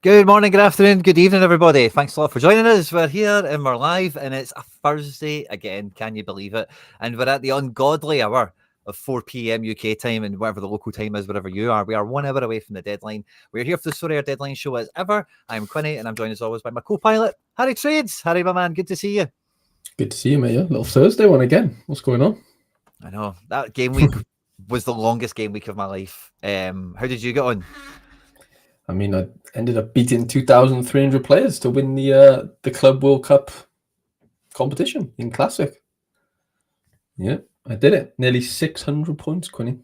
Good morning, good afternoon, good evening, everybody. Thanks a lot for joining us. We're here and we're live, and it's a Thursday again. Can you believe it? And we're at the ungodly hour of 4 p.m. UK time, and whatever the local time is, wherever you are. We are 1 hour away from the deadline. We're here for the Sorare deadline show as ever. I'm Quinny, and I'm joined as always by my co-pilot, Harry Trades. Harry, my man, good to see you. Good to see you, mate. Yeah, little Thursday one again. What's going on? I know that game week was the longest game week of my life. How did you get on? I mean, I ended up beating 2,300 players to win the Club World Cup competition in Classic. Yeah, I did it. Nearly 600 points, Quinny.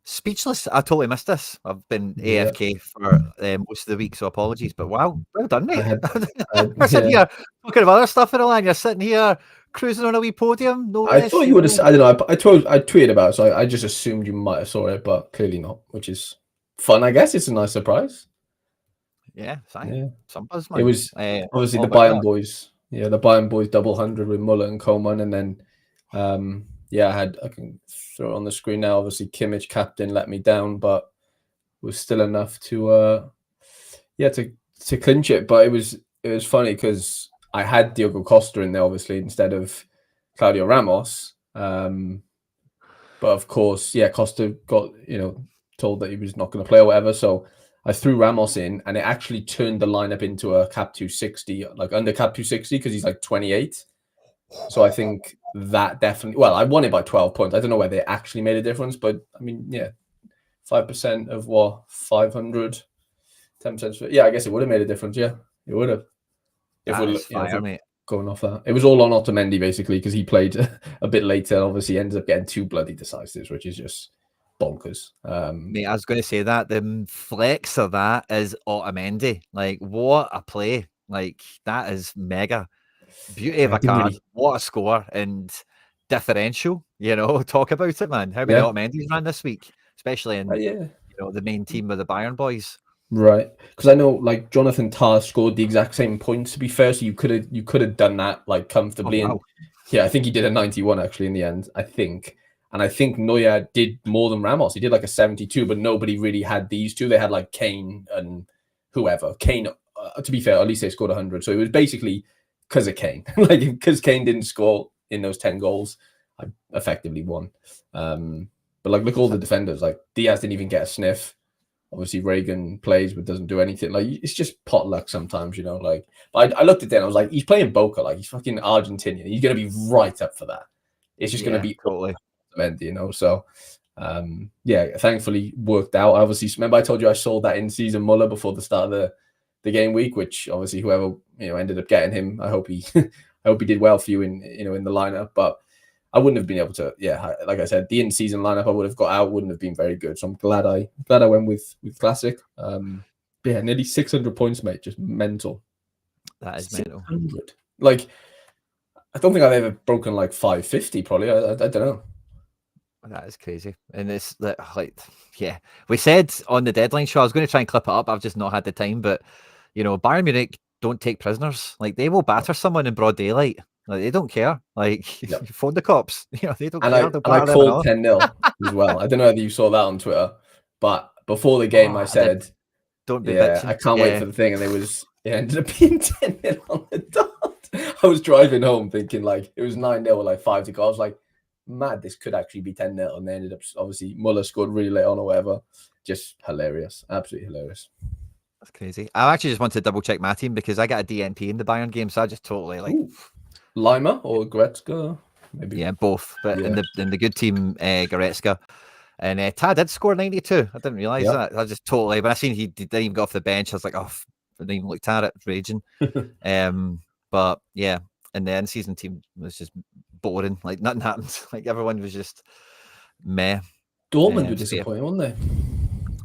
Speechless. I totally missed this. I've been AFK for most of the week, so apologies. But wow, well done, mate. We're sitting here talking about other stuff in the line. You're sitting here cruising on a wee podium. No, I thought you would have. I don't know. I tweeted about it, so I just assumed you might have saw it, but clearly not, which is fun. I guess it's a nice surprise. Yeah, fine. Yeah. Some buzz, man. It was obviously the Bayern boys. Yeah, the Bayern boys double 100 with Muller and Coman, and then I can throw it on the screen now. Obviously, Kimmich captain let me down, but was still enough to clinch it. But it was funny because I had Diogo Costa in there, obviously, instead of Claudio Ramos. But of course, Costa got told that he was not going to play or whatever. So I threw Ramos in, and it actually turned the lineup into a cap 260, like under cap 260, because he's like 28. So I think that definitely. Well, I won it by 12 points. I don't know whether it actually made a difference, but I mean, 5% of what 500, 10%. Yeah, I guess it would have made a difference. Yeah, it would have. If we're going off that, it was all on Otamendi basically because he played a bit later. And obviously, ends up getting 2 bloody decisives, which is just bonkers. Mate, I was going to say that the flex of that is Otamendi. Like, what a play! Like, that is mega. Beauty of a card. What a score and differential. Talk about it, man. How many Otamendi's ran this week, especially in the main team of the Bayern boys. Right, because I know like Jonathan Tah scored the exact same points. To be fair, so you could have done that like comfortably. Oh, wow. And I think he did a 91 actually in the end. I think Neuer did more than Ramos. He did like a 72, but nobody really had these two. They had like Kane and whoever. Kane, to be fair, at least they scored 100. So it was basically because of Kane. Like because Kane didn't score in those 10 goals, I effectively won. But like look at all the defenders. Like Diaz didn't even get a sniff. Obviously, Reagan plays but doesn't do anything. Like it's just pot luck sometimes, Like, but I looked at it and I was like, he's playing Boca, like he's fucking Argentinian. He's gonna be right up for that. It's just gonna be totally, So, thankfully worked out. Obviously, remember I told you I sold that in-season Muller before the start of the game week, which obviously whoever ended up getting him, I hope he did well for you in the lineup, but. I wouldn't have been able to, like I said, the in-season lineup I would have got out wouldn't have been very good. So I'm glad I went with Classic. Nearly 600 points, mate. Just mental. That is mental. Like, I don't think I've ever broken like 550. Probably, I don't know. That is crazy, and it's we said on the deadline show I was going to try and clip it up. I've just not had the time, but Bayern Munich don't take prisoners. Like they will batter someone in broad daylight. Like they don't care. Like phone the cops. They don't care. And I called 10-0 as well. I don't know whether you saw that on Twitter, but before the game I said, "Don't be bitching. I can't wait for the thing." And it ended up being 10-0 on the dot. I was driving home thinking like it was 9-0, like 5 to go. I was like, mad, this could actually be 10-0, and they ended up obviously Muller scored really late on or whatever. Just hilarious, absolutely hilarious. That's crazy. I actually just want to double check my team because I got a DNP in the Bayern game, so I just totally like. Ooh. Lima or Goretzka? Maybe. Yeah, both. But in the good team, Goretzka. And Ta did score 92. I didn't realise that. I just totally, when I seen he didn't even go off the bench, I was like, oh, I didn't even look at it, raging. But yeah, and the in-season team was just boring. Like nothing happened. Like everyone was just meh. Dortmund were disappointing, weren't they?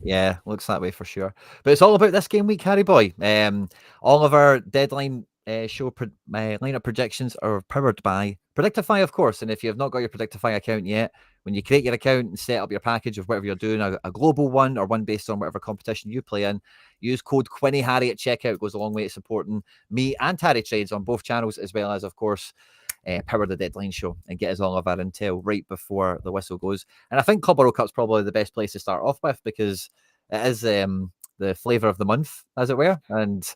Yeah, looks that way for sure. But it's all about this game week, Harry boy. All of our deadline show lineup projections are powered by Predictify, of course. And if you have not got your Predictify account yet, when you create your account and set up your package of whatever you're doing, a global one or one based on whatever competition you play in, use code Quinny Harry at checkout. It goes a long way to supporting me and Harry Trades on both channels, as well as, of course, power the deadline show and get us all of our intel right before the whistle goes. And I think Club World Cup's probably the best place to start off with because it is the flavour of the month, as it were. And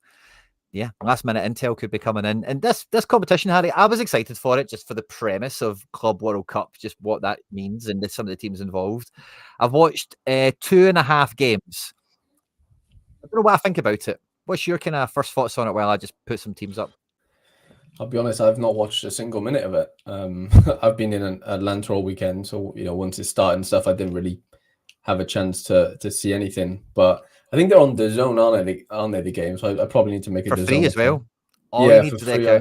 yeah, last minute intel could be coming in. And this competition, Harry, I was excited for it just for the premise of Club World Cup, just what that means and some of the teams involved. I've watched 2.5 games. I don't know what I think about it. What's your kind of first thoughts on it while I just put some teams up? I'll be honest, I've not watched a single minute of it. I've been in Atlanta all weekend, so once it started and stuff, I didn't really have a chance to see anything. But I think they're on the zone, aren't they? The games. So I probably need to make a for free as well. All you need for free.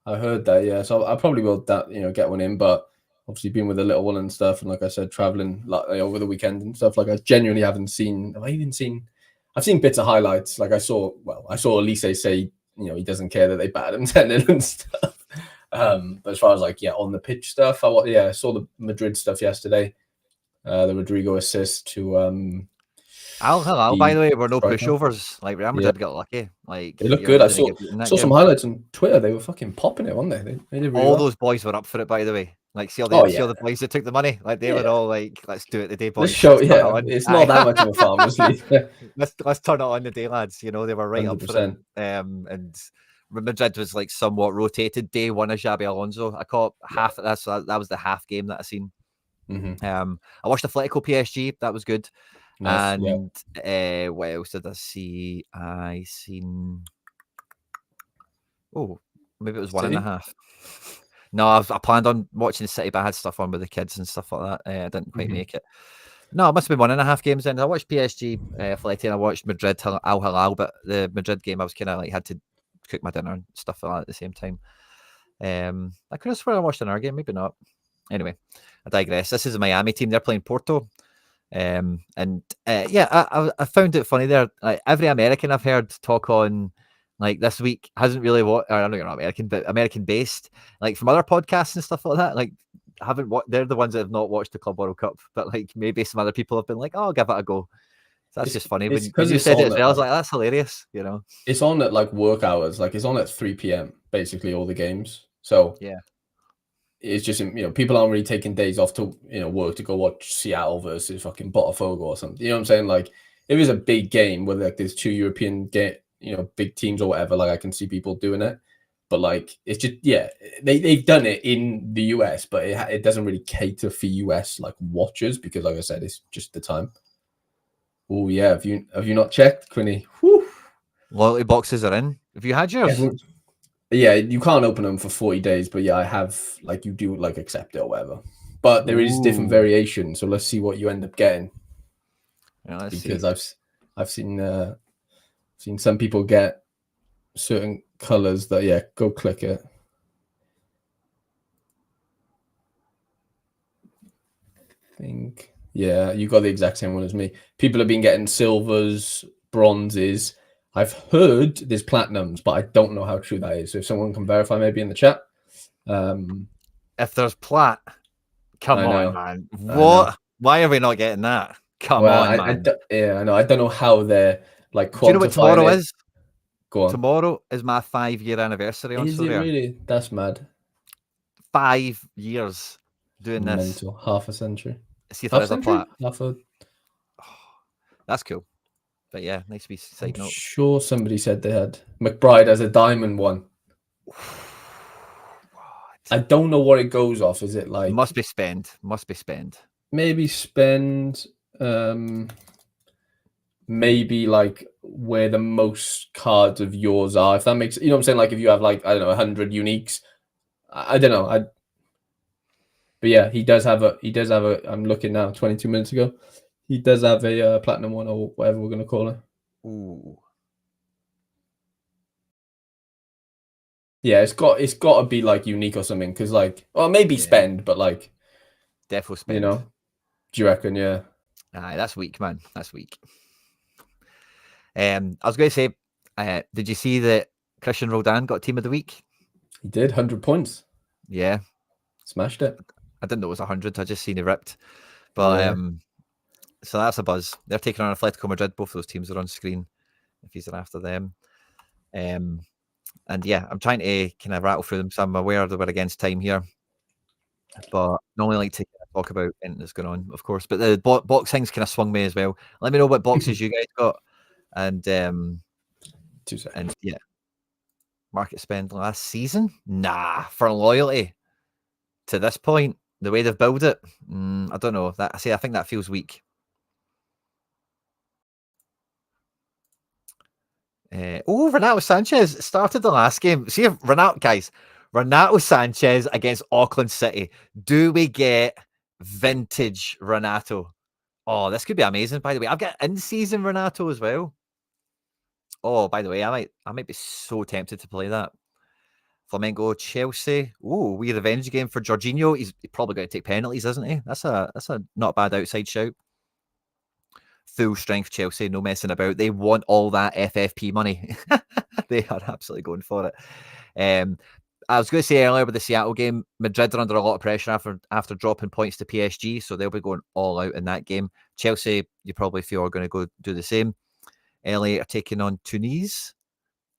I heard that, yeah. So I probably will get one in, but obviously being with a little one and stuff, and like I said, traveling over the weekend and stuff. Like I genuinely haven't seen. I've seen bits of highlights. Like I saw Elise say, he doesn't care that they batted him 10-0 and stuff. But as far as on the pitch stuff, I saw the Madrid stuff yesterday. The Rodrigo assist to Al Hilal, by the way, were no pushovers. Like Real Madrid got lucky. Like they look good. I saw some highlights on Twitter. They were fucking popping it, weren't they? They did really all well. those boys were up for it, by the way. Like see all the boys that took the money. Like they were all like, let's do it today, boys. Let's show, it's not that much of a farmers league. let's turn it on the day, lads. They were right 100%. Up for it. And Madrid was like somewhat rotated. Day one of Xabi Alonso. I caught half of that, so that was the half game that I seen. Mm-hmm. I watched Atletico PSG. That was good. Nice, and what else did I see? I seen. Oh, maybe it was 1.5. No, I planned on watching the City, but I had stuff on with the kids and stuff like that. I didn't quite make it. No, it must have been 1.5 games then. I watched PSG, Atleti, and I watched Madrid, Al Hilal, but the Madrid game I was kind of had to cook my dinner and stuff like that at the same time. I could have sworn I watched another game, maybe not. Anyway, I digress. This is a Miami team. They're playing Porto. I found it funny there. Like every American I've heard talk on this week hasn't really watched. I know you're not American, but American based, from other podcasts and stuff like that. Haven't watched. They're the ones that have not watched the Club World Cup, but maybe some other people have been like, "Oh, I'll give it a go." So that's just funny. When you said it as well, I was like, "That's hilarious." It's on at work hours. It's on at 3 p.m. basically all the games. So yeah. It's just people aren't really taking days off to work to go watch Seattle versus fucking Botafogo or something. You know what I'm saying? If it's a big game where there's two European big teams or whatever, I can see people doing it. But it's just they've done it in the US, but it doesn't really cater for US watchers because like I said, it's just the time. Oh yeah, have you not checked, Quinny? Whew. Loyalty boxes are in. Have you had yours? Yeah, you can't open them for 40 days, but yeah, I have you do accept it or whatever. But there is different variations, so let's see what you end up getting. Yeah, because I've seen some people get certain colors that go click it. I think you got the exact same one as me. People have been getting silvers, bronzes. I've heard there's platinums, but I don't know how true that is. So if someone can verify, maybe in the chat. If there's plat, come on, man. What? Why are we not getting that? Come on, man. I know. I don't know how they're quantifying. Do you know what tomorrow is? Go on. Tomorrow is my 5-year anniversary on Sorare. Is it really? That's mad. 5 years doing this. Mental. Half a century. See if there's a plat. That's cool. But yeah, nice to be side note. Sure, somebody said they had. McBride has a diamond one. What? I don't know what it goes off. Is it Must be spend. Maybe spend. Maybe where the most cards of yours are. If that makes, what I'm saying. If you have I don't know 100 uniques. I don't know. But yeah, he does have a. I'm looking now. 22 minutes ago. He does have a platinum one or whatever we're going to call it. Ooh. Yeah, it's got to be unique or something because maybe spend, but defo spend. Do you reckon? Yeah. Aye, that's weak, man. That's weak. I was going to say, did you see that Christian Roldan got Team of the Week? He did 100 points. Yeah, smashed it. I didn't know it was 100. I just seen it ripped, but so that's a buzz. They're taking on Atletico Madrid. Both those teams are on screen. If he's after them, and yeah, I'm trying to kind of rattle through them. So I'm aware that we're against time here, but normally like to talk about anything that's going on, of course. But the box things kind of swung me as well. Let me know what boxes you guys got. And 2 seconds. and yeah, market spend last season? Nah, for loyalty to this point, the way they've built it, I don't know. I think that feels weak. Renato Sanchez started the last game. See if Renato Sanchez against Auckland City. Do we get vintage Renato? Oh, this could be amazing. By the way, I've got in-season Renato as well. Oh, by the way, I might be so tempted to play that. Flamengo, Chelsea. Oh, wee revenge game for Jorginho. He's probably going to take penalties, isn't he? That's a not bad outside shout. Full strength Chelsea, no messing about. They want all that FFP money. They are absolutely going for it. I was going to say earlier with the Seattle game, Madrid are under a lot of pressure after dropping points to PSG, so they'll be going all out in that game. Chelsea, you probably feel are going to go do the same. LA are taking on Tunis.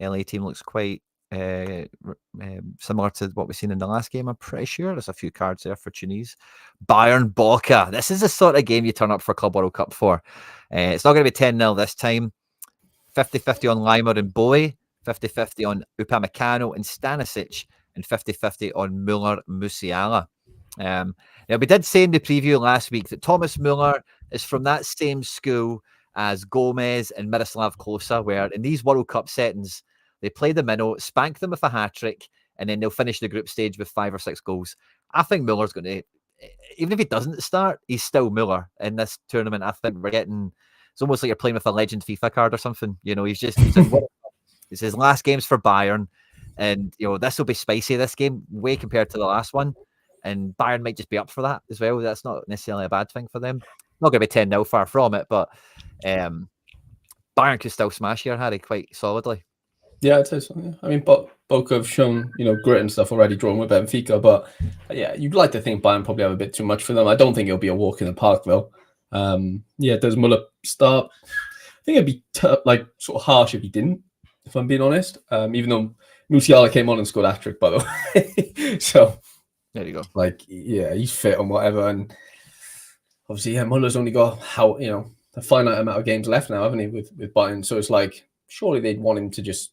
LA team looks quite similar to what we've seen in the last game, I'm pretty sure. There's a few cards there for Tunis. Bayern Boca. This is the sort of game you turn up for Club World Cup for. It's not going to be 10-0 this time. 50-50 on Lima and Bowie. 50-50 on Upamecano and Stanisic. And 50-50 on Muller Musiala. Now, we did say in the preview last week that Thomas Muller is from that same school as Gomez and Miroslav Klose, where in these World Cup settings, they play the minnow, spank them with a hat-trick, and then they'll finish the group stage with 5 or 6 goals. I think Muller's going to, even if he doesn't start, he's still Muller in this tournament. I think we're getting, it's almost like you're playing with a legend FIFA card or something. You know, he's it's his last games for Bayern, and, you know, this will be spicy, this game, way compared to the last one. And Bayern might just be up for that as well. That's not necessarily a bad thing for them. Not going to be 10-0, far from it, but Bayern could still smash here, Harry, quite solidly. Yeah, I'd say so. Yeah. I mean, Boca have shown, grit and stuff already, drawing with Benfica, but yeah, you'd like to think Bayern probably have a bit too much for them. I don't think it'll be a walk in the park, though. Does Muller start? I think it'd be sort of harsh if he didn't, if I'm being honest. Even though Musiala came on and scored a hat-trick, by the way. So there you go. He's fit and whatever, and obviously, Muller's only got a finite amount of games left now, haven't he, with Bayern? So it's like, surely they'd want him to just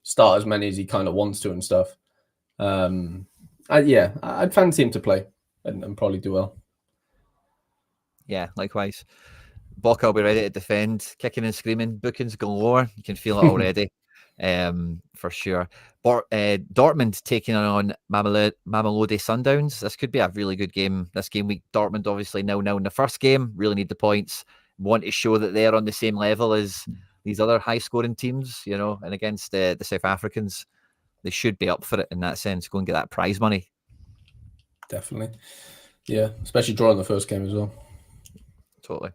start as many as he kind of wants to and stuff. I'd fancy him to play and probably do well. Yeah, likewise. Boca will be ready to defend, kicking and screaming, bookings galore. You can feel it already, for sure. Dortmund taking on Mamelodi Sundowns. This could be a really good game. This game week, Dortmund obviously 0-0 in the first game. Really need the points. Want to show that they're on the same level as these other high-scoring teams, and against the South Africans, they should be up for it in that sense. Go and get that prize money. Definitely. Yeah, especially drawing the first game as well. Totally.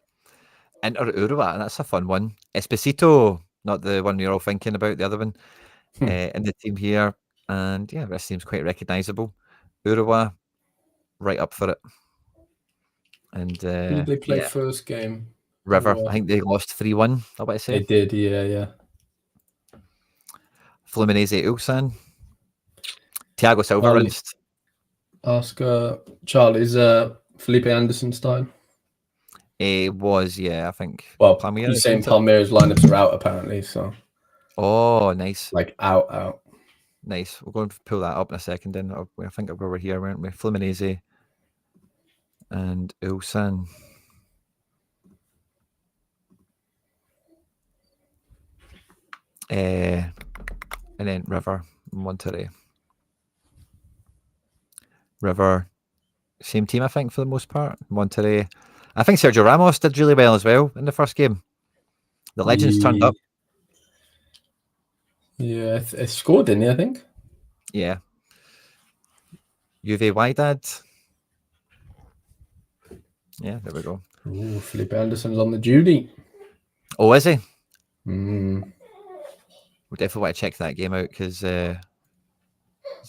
Inter Uruguay, that's a fun one. Esposito, not the one you're all thinking about, the other one, in the team here. And yeah, this seems quite recognisable. Uruguay, right up for it. And who did they play first game? River. I think they lost 3-1. I want to say. They did, yeah. Fluminense Ulsan. Thiago Silva rinsed. Ask Charlie's Felipe Anderson starting. It was, yeah, I think. Well, he's saying Palmeiras lineups are out apparently, so. Oh, nice. Like out. Nice. We're going to pull that up in a second. Then I think we were here, weren't we? Fluminense and Ulsan. And then River, Monterrey. River, same team, I think, for the most part. Monterrey. I think Sergio Ramos did really well as well in the first game. The legends turned up. Yeah, it scored, didn't he, I think? Yeah. Juve Wydad. Yeah, there we go. Ooh, Felipe Anderson's on the duty. Oh, is he? Mm. We definitely want to check that game out because there's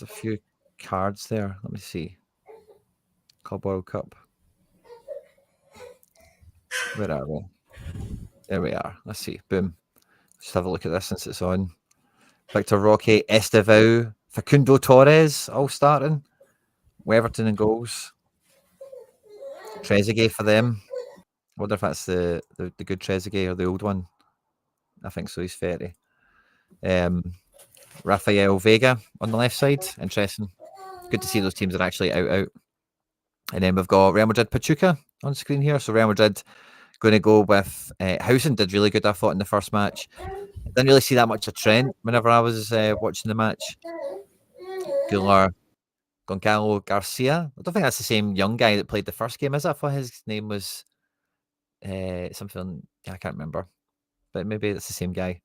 a few cards there. Let me see. Club World Cup. Where are we? There we are. Let's see. Boom. Just have a look at this since it's on. Victor Roque, Estevao, Facundo Torres, all starting. Weverton in goals. Trezeguet for them. I wonder if that's the good Trezeguet or the old one. I think so. He's 30. Rafael Vega on the left side. Interesting. Good to see those teams are actually out. And then we've got Real Madrid Pachuca on screen here. So Real Madrid going to go with Housen did really good, I thought, in the first match. Didn't really see that much of Trent whenever I was watching the match. Goulart, Goncalo Garcia. I don't think that's the same young guy that played the first game, is it? I thought his name was something, I can't remember. But maybe it's the same guy.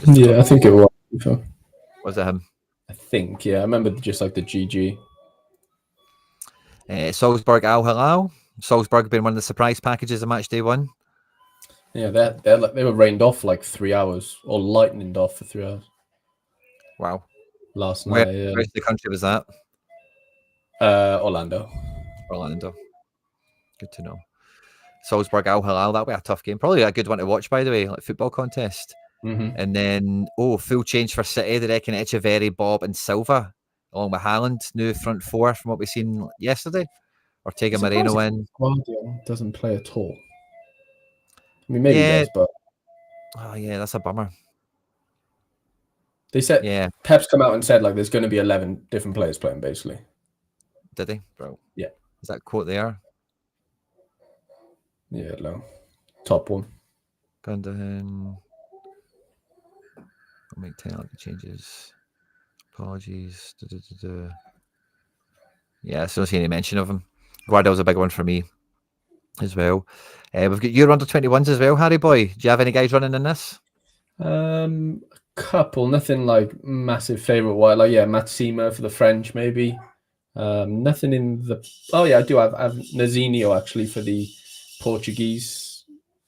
Yeah, I think it was. Was it him? I think, yeah. I remember just like the GG. Salzburg Al Hilal. Salzburg being one of the surprise packages of match day 1. Yeah, they were rained off like 3 hours, or lightninged off for 3 hours. Wow. Last night, yeah. Where's the country was that? Orlando. Good to know. Salzburg Al Hilal, that'll be a tough game. Probably a good one to watch, by the way, like football contest. Mm-hmm. And then, full change for City. They reckon Echeverri, Bob, and Silva, along with Haaland, new front four from what we've seen yesterday. Ortega Moreno in. Guardiola doesn't play at all. I mean, maybe he does, but oh yeah, that's a bummer. They said Pep's come out and said like there's going to be 11 different players playing, basically. Did he, bro? Yeah. Is that quote there? Yeah, no. Top one. Gundogan. I'll make 10 changes. Apologies. Yeah, I still see any mention of him. Guardiola's a big one for me as well. We've got your under 21s as well, Harry boy. Do you have any guys running in this? A couple, nothing like massive favorite. Like Matsima for the French, maybe. Nothing in the. Oh yeah, I do have Nazinho actually for the Portuguese.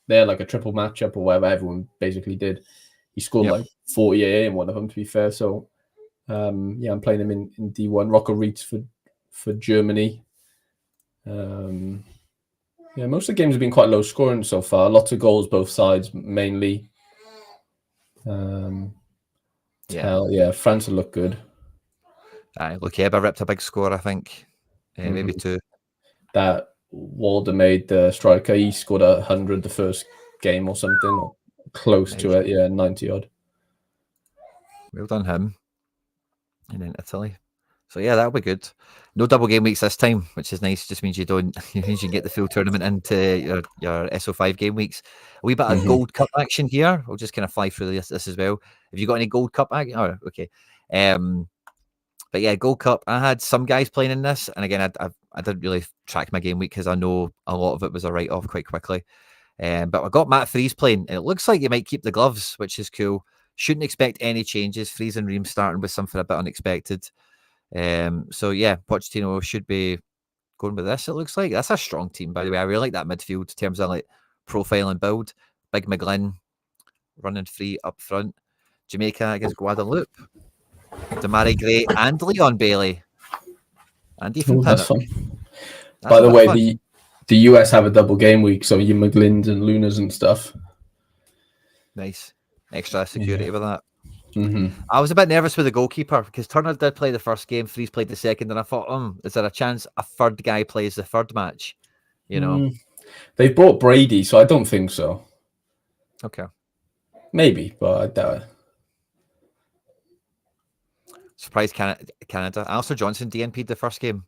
They're like a triple matchup or whatever everyone basically did. He scored like 40 AA in one of them, to be fair. So I'm playing him in D1. Rocco Reitz for Germany. Most of the games have been quite low scoring so far. Lots of goals both sides, mainly. France will look good. Lukeba ripped a big score, I think. Maybe 2. That Walder made the striker. He scored 100 the first game or something, or close to it. Yeah, 90 odd. Well done him. And then Italy. So yeah, that'll be good. No double game weeks this time, which is nice. Just means you can get the full tournament into your SO5 game weeks. A wee bit of Gold Cup action here. We'll just kind of fly through this as well. Have you got any Gold Cup action? Oh, okay. But yeah, Gold Cup. I had some guys playing in this, and again, I didn't really track my game week because I know a lot of it was a write off quite quickly. But I got Matt Freeze playing, and it looks like you might keep the gloves, which is cool. Shouldn't expect any changes. Freeze and Ream starting with something a bit unexpected. So yeah, Pochettino should be going with this. It looks like that's a strong team, by the way. I really like that midfield in terms of like profile and build. Big McGlynn running free up front. Jamaica against Guadeloupe. Damari Gray and Leon Bailey. And Ethan Pinnock. That's fun. By the way, the US have a double game week, so your McGlynn's and Lunas and stuff. Nice. Extra security with that. Mm-hmm. I was a bit nervous with the goalkeeper because Turner did play the first game, Freeze played the second, and I thought, is there a chance a third guy plays the third match? You know, they've brought Brady, so I don't think so. Okay, maybe, but I doubt it. Surprise Canada. Alistair Johnson DNP'd the first game.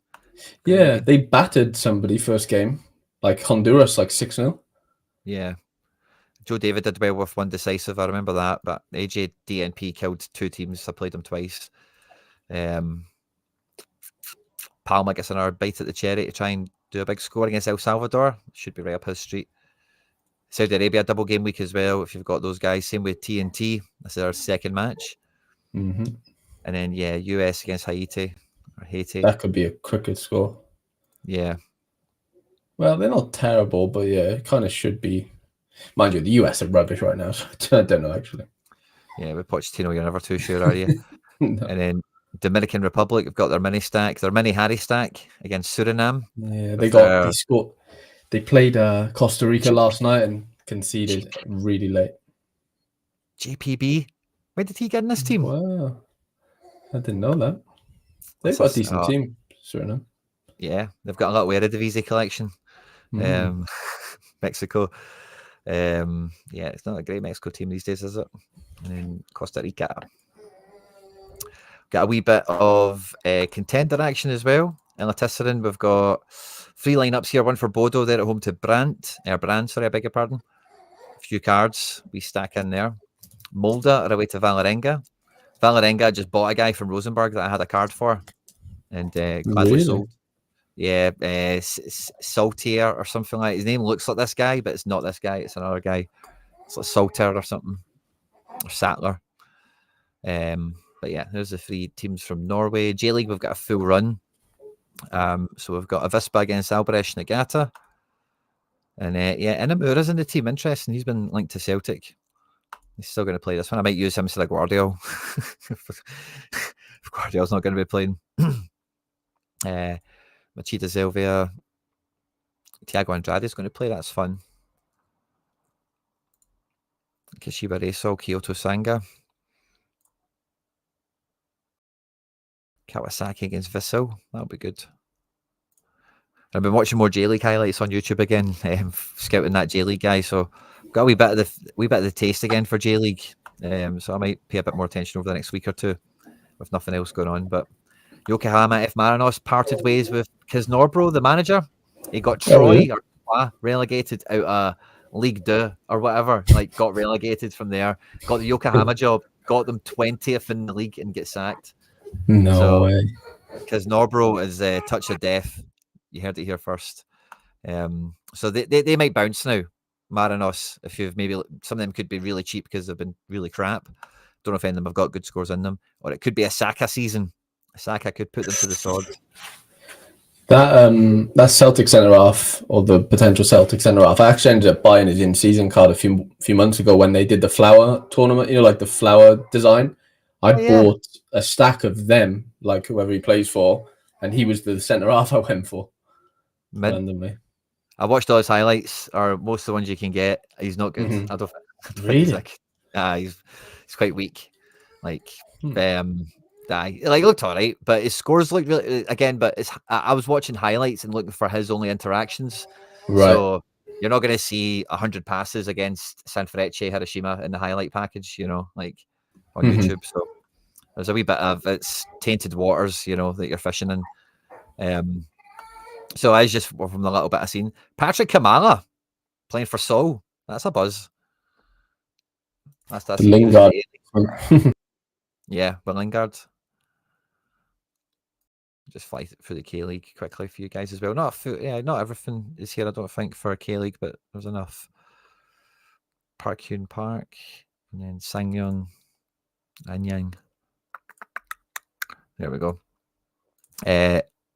Yeah, they battered somebody first game, like Honduras, like 6-0. Yeah. Joe David did well with one decisive, I remember that, but AJ DNP killed 2 teams. I played them twice. Palma gets another bite at the cherry to try and do a big score against El Salvador. Should be right up his street. Saudi Arabia double game week as well, if you've got those guys. Same with TNT. This is our second match. Mm-hmm. And then, US against Haiti. That could be a cricket score. Yeah. Well, they're not terrible, but yeah, it kind of should be. Mind you, the US are rubbish right now, so I don't know, actually. Yeah, with Pochettino, you're never too sure, are you? No. And then Dominican Republic have got their mini Harry stack against Suriname. Yeah, they played Costa Rica last night and conceded really late. JPB? Where did he get in this team? Wow. I didn't know that. They've got a decent team, Suriname. Yeah, they've got a lot of Eredivisie collection. Mexico. Yeah, it's not a great Mexico team these days, is it? And then Costa Rica. Got a wee bit of contender action as well. In Latisserin, we've got 3 lineups here. One for Bodo, they're at home to Brand, sorry, I beg your pardon. A few cards we stack in there. Molda are away to Valerenga. Valerenga just bought a guy from Rosenborg that I had a card for, and gladly sold. Yeah, Saltier or something like. His name looks like this guy, but it's not this guy. It's another guy. It's like Salter or something, or Sattler. But yeah, there's the 3 teams from Norway. J League, we've got a full run. So we've got Avispa against Albrecht Nagata. And yeah, Inamura's in the team. Interesting. He's been linked to Celtic. He's still going to play this one. I might use him instead of Guardiol. If Guardiol's not going to be playing. Machida Zelvia. Thiago Andrade is going to play. That's fun. Kishiba Reysol, Kyoto Sanga. Kawasaki against Vissel. That'll be good. I've been watching more J League highlights on YouTube again, scouting that J League guy. So got a wee bit of the taste again for J League. So I might pay a bit more attention over the next week or two, with nothing else going on. But Yokohama F Marinos parted ways with Kisnorbro, the manager. He got Troy relegated out of League 2 or whatever. Like got relegated from there. Got the Yokohama job. Got them 20th in the league and get sacked. No way. Kisnorbro is touch of death. You heard it here first. So they might bounce now, Marinos. If you've maybe some of them could be really cheap because they've been really crap. Don't know if any of them have got good scores in them, or it could be a Saka season. Saka could put them to the sword. That Celtic centre half, or the potential Celtic centre half, I actually ended up buying his in-season card a few months ago when they did the flower tournament. You know, like the flower design. I bought a stack of them, like whoever he plays for, and he was the centre half I went for. Randomly. I watched all his highlights, or most of the ones you can get. He's not good. I don't really. He's quite weak. Like, looked all right, but his scores looked really again. But I was watching highlights and looking for his only interactions. Right. So you're not going to see 100 passes against Sanfrecce Hiroshima in the highlight package. You know, like on YouTube. So there's a wee bit of it's tainted waters. You know that you're fishing in. So I just from the little bit I've seen, Patrick Kamala playing for Seoul. That's a buzz. That's Lingard. Yeah, but Lingard. Just fly through the K League quickly for you guys as well. Not everything is here, I don't think, for a K League, but there's enough. Park Hyun Park, and then Sangyeong, Anyang. There we go.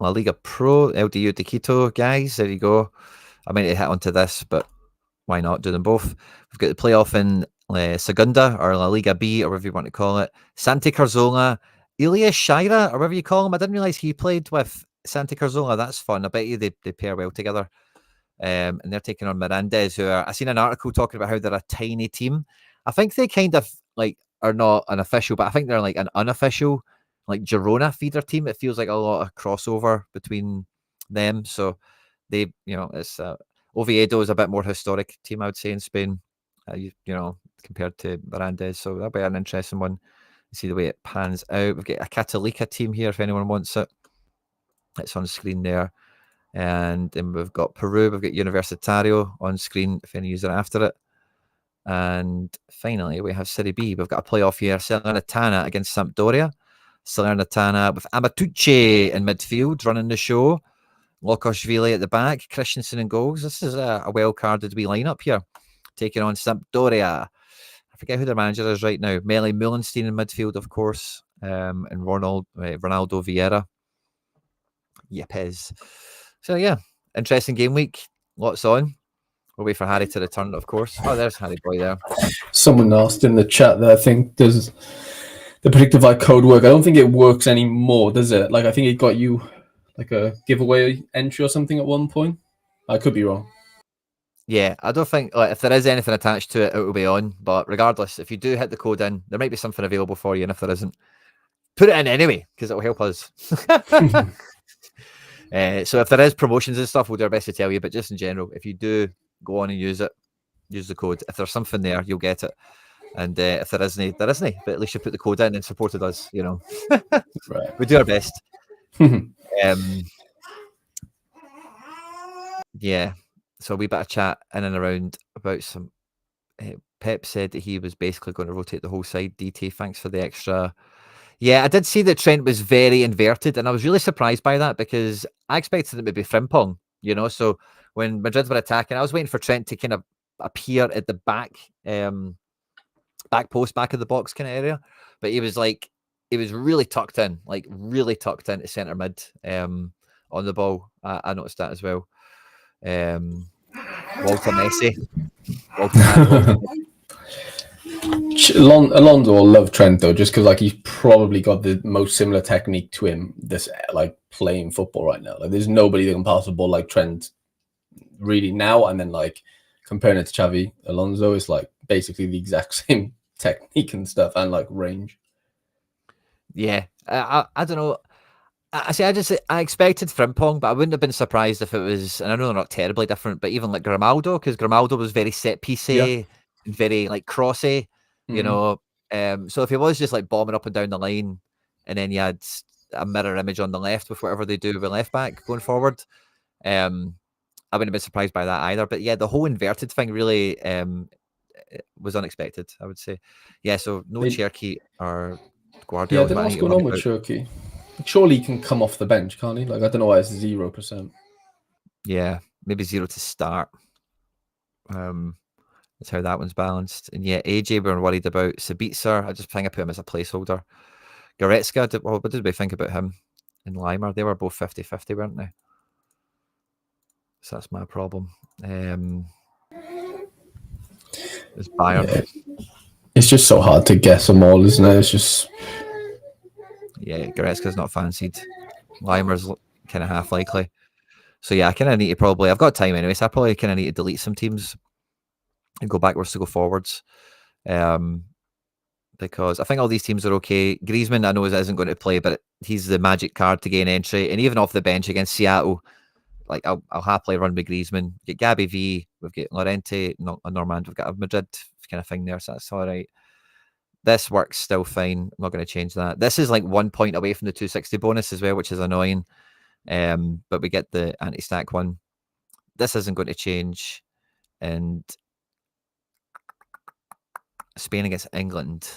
La Liga Pro, LDU de Quito, guys. There you go. I meant to hit onto this, but why not do them both? We've got the playoff in Segunda, or La Liga B, or whatever you want to call it. Santi Cazorla, Elias Shira, or whatever you call him. I didn't realize he played with Santi Cazorla. That's fun. I bet you they pair well together. And they're taking on Mirandes, who are, I seen an article talking about how they're a tiny team. I think they kind of like are not an official, but I think they're like an unofficial, like Girona feeder team. It feels like a lot of crossover between them. So they, it's Oviedo is a bit more historic team, I would say, in Spain, compared to Mirandes. So that'll be an interesting one. See the way it pans out. We've got a Catalica team here if anyone wants it. It's on screen there. And then we've got Peru. We've got Universitario on screen if any user after it. And finally, we have Serie B. We've got a playoff here. Salernitana against Sampdoria. Salernitana with Amatucci in midfield, running the show. Lokoshvili at the back. Christensen in goals. This is a well-carded wee lineup here. Taking on Sampdoria. I forget who their manager is right now. Meli Mullenstein in midfield, of course. And Ronaldo Vieira. Yepes. So, yeah. Interesting game week. Lots on. We'll wait for Harry to return, of course. Oh, there's Harry Boy there. Someone asked in the chat that I think does the Predictify code work. I don't think it works anymore, does it? Like, I think it got you like a giveaway entry or something at one point. I could be wrong. Yeah, I don't think if there is anything attached to it, it will be on. But regardless, if you do hit the code in, there might be something available for you. And if there isn't, put it in anyway, because it will help us. So if there is promotions and stuff, we'll do our best to tell you. But just in general, if you do go on and use it, use the code. If there's something there, you'll get it. And if there isn't, there isn't. But at least you put the code in and supported us, you know. Right. We do our best. Yeah. So we bit of chat in and around about some. Pep said that he was basically going to rotate the whole side. DT, thanks for the extra. Yeah, I did see that Trent was very inverted, and I was really surprised by that because I expected it to be Frimpong, you know. So when Madrid were attacking, I was waiting for Trent to kind of appear at the back, back post, back of the box kind of area, but he was really tucked in, like really tucked into centre mid on the ball. I noticed that as well. Walter Messi. Alonso will love Trent though, just because like he's probably got the most similar technique to him. This like playing football right now, like there's nobody that can pass the ball like Trent really now. And then like comparing it to Xavi Alonso, it's like basically the exact same technique and stuff and like range. Yeah, I don't know. I expected Frimpong, but I wouldn't have been surprised if it was. And I know they're not terribly different, but even like Grimaldo, because Grimaldo was very set piecey and very like crossy, you know. So if he was just like bombing up and down the line, and then you had a mirror image on the left with whatever they do with left back going forward, I wouldn't have been surprised by that either. But yeah, the whole inverted thing really was unexpected, I would say. Yeah, so no Cherky or Guardiola. Yeah, I don't know what's going on with Cherky. Surely he can come off the bench, can't he? Like I don't know why it's 0%. Yeah, maybe 0 to start. That's how that one's balanced. And yeah, AJ, we're worried about. Sabitzer, I just think I put him as a placeholder. Goretzka, what did we think about him? And Limer, they were both 50-50, weren't they? So that's my problem. It's Bayern. Yeah. It's just so hard to guess them all, isn't it? It's just... Yeah, Goretzka's not fancied. Limer's kind of half likely. So yeah, I kind of need to probably... I've got time anyway, so I probably kind of need to delete some teams and go backwards to go forwards. Because I think all these teams are okay. Griezmann, I know isn't going to play, but he's the magic card to gain entry. And even off the bench against Seattle, like I'll happily run with Griezmann. Get Gabby V, we've got Llorente, Normand, we've got a Madrid kind of thing there, so that's all right. This works still fine. I'm not going to change that. This is like 1 point away from the 260 bonus as well, which is annoying. But we get the anti-stack one. This isn't going to change. And Spain against England.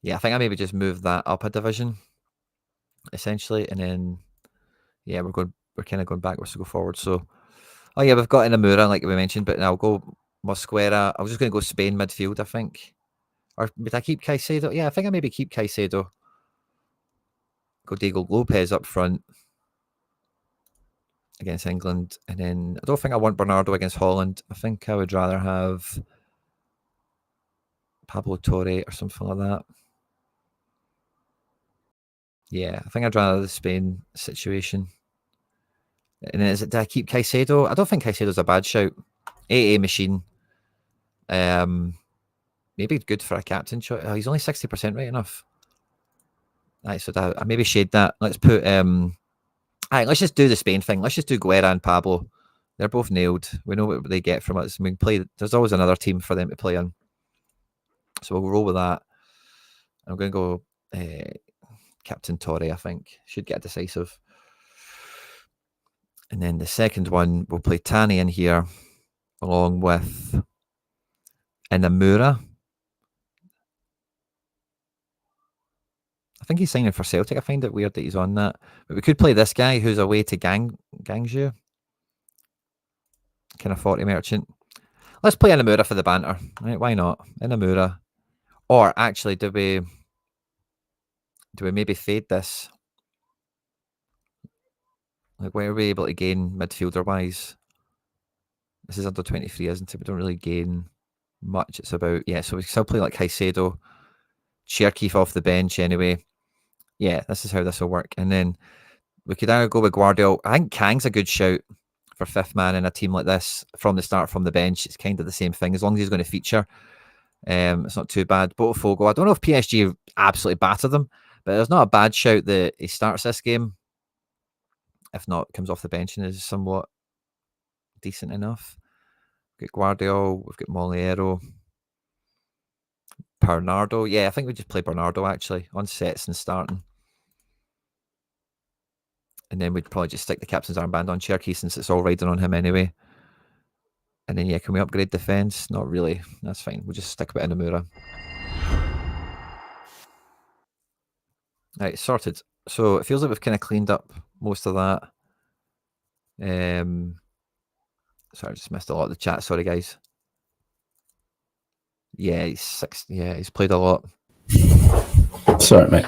Yeah, I think I maybe just move that up a division, essentially, and then yeah, we're kind of going backwards to go forward. So, oh yeah, we've got Inamura, like we mentioned, but now I'll go Mosquera. I was just going to go Spain midfield, I think. Or would I keep Caicedo? Yeah, I think I maybe keep Caicedo. Go Diego Lopez up front against England. And then I don't think I want Bernardo against Holland. I think I would rather have Pablo Torre or something like that. Yeah, I think I'd rather the Spain situation. And then do I keep Caicedo? I don't think Caicedo's a bad shout. AA machine. Maybe good for a captain shot. Oh, he's only 60% right enough. Right, so I maybe shade that. Let's put let's just do the Spain thing. Let's just do Guerra and Pablo. They're both nailed. We know what they get from us. We can play. There's always another team for them to play in. So we'll roll with that. I'm going to go Captain Torre, I think. Should get decisive. And then the second one, we'll play Tani in here along with Inamura. I think he's signing for Celtic. I find it weird that he's on that. But we could play this guy who's away to Gangju. Kind of 40 merchant. Let's play Inamura for the banter. Right? Why not? Inamura. Or actually, do we maybe fade this? Like, where are we able to gain midfielder-wise? This is under 23, isn't it? We don't really gain much. It's about, yeah, so we still play like Caicedo. Cherkeef off the bench anyway. Yeah, this is how this will work. And then we could either go with Guardiola. I think Kang's a good shout for fifth man in a team like this from the start, from the bench. It's kind of the same thing as long as he's going to feature. It's not too bad. Botafogo, I don't know if PSG absolutely batter them, but there's not a bad shout that he starts this game. If not, comes off the bench and is somewhat decent enough. We've got Guardiola, we've got Moliero, Bernardo. Yeah, I think we just play Bernardo actually on sets and starting. And then we'd probably just stick the captain's armband on Cherky since it's all riding on him anyway. And then, yeah, can we upgrade defence? Not really. That's fine. We'll just stick a bit in Amura. Right, sorted. So it feels like we've kind of cleaned up most of that. Sorry, I just missed a lot of the chat. Sorry, guys. Yeah, he's 6. Yeah, he's played a lot. Sorry, mate.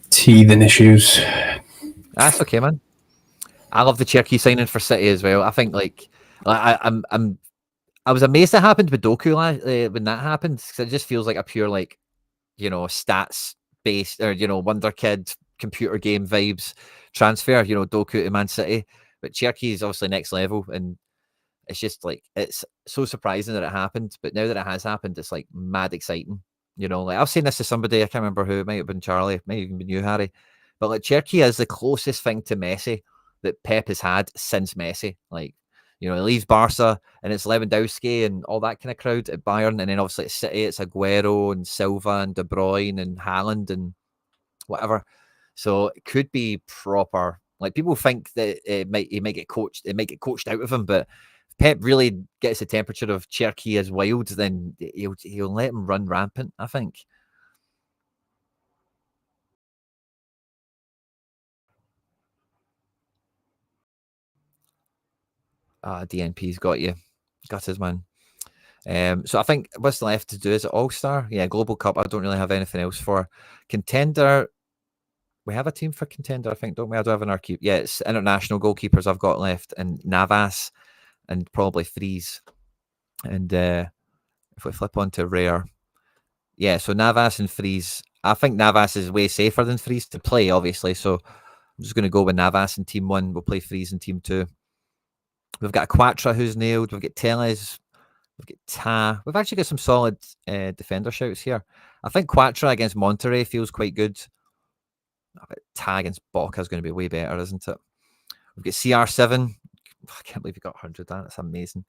Teething issues. That's okay, man. I love the Cherky signing for City as well. I think I was amazed it happened with Doku when that happened because it just feels like a pure stats based or wonder kid computer game vibes transfer. Doku to Man City, but Cherky is obviously next level, and it's just it's so surprising that it happened. But now that it has happened, it's like mad exciting. I've seen this to somebody, I can't remember who, it might have been Charlie, it might have even been you, Harry. But Cherky is the closest thing to Messi that Pep has had since Messi. He leaves Barca and it's Lewandowski and all that kind of crowd at Bayern. And then obviously at City, it's Aguero and Silva and De Bruyne and Haaland and whatever. So it could be proper. People think that he might get coached out of him, but Pep really gets the temperature of Cherky as wild, then he'll let him run rampant, I think. DNP's got you. Got his man. So I think what's left to do is All-Star. Yeah, Global Cup. I don't really have anything else for. Contender. We have a team for Contender, I think, don't we? I do have an keep. Yeah, it's international goalkeepers I've got left, and Navas and probably Freeze. And if we flip on to Rare, yeah, so Navas and Freeze. I think Navas is way safer than Freeze to play, obviously. So I'm just going to go with Navas in Team 1. We'll play Freeze in Team 2. We've got Quatra who's nailed. We've got Teles. We've got Ta. We've actually got some solid defender shouts here. I think Quatra against Monterrey feels quite good. Ta against Boca is going to be way better, isn't it? We've got CR7. I can't believe we got 100. That's amazing.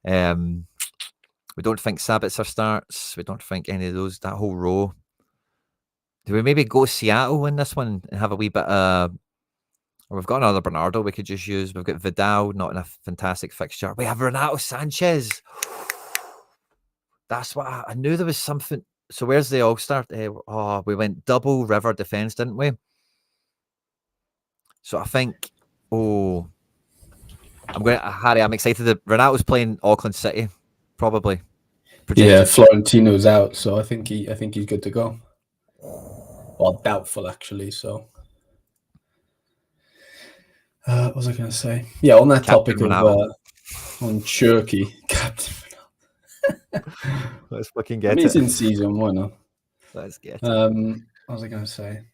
We don't think Sabitzer starts. We don't think any of those, that whole row. Do we maybe go Seattle in this one and have a wee bit or we've got another Bernardo we could just use. We've got Vidal, not in a fantastic fixture. We have Renato Sanchez. That's what I knew there was something. So where's the All-Star? We went double River defense, didn't we? So I think, Harry, I'm excited that Renato's playing Auckland City, probably. Projected. Yeah, Florentino's out, so I think he's good to go. Well, doubtful actually. So, what was I going to say? Yeah, on that Captain topic Renato. Of on Cherky, Captain. Let's fucking get it. It's in season 1. Huh? Let's get it. What was I going to say?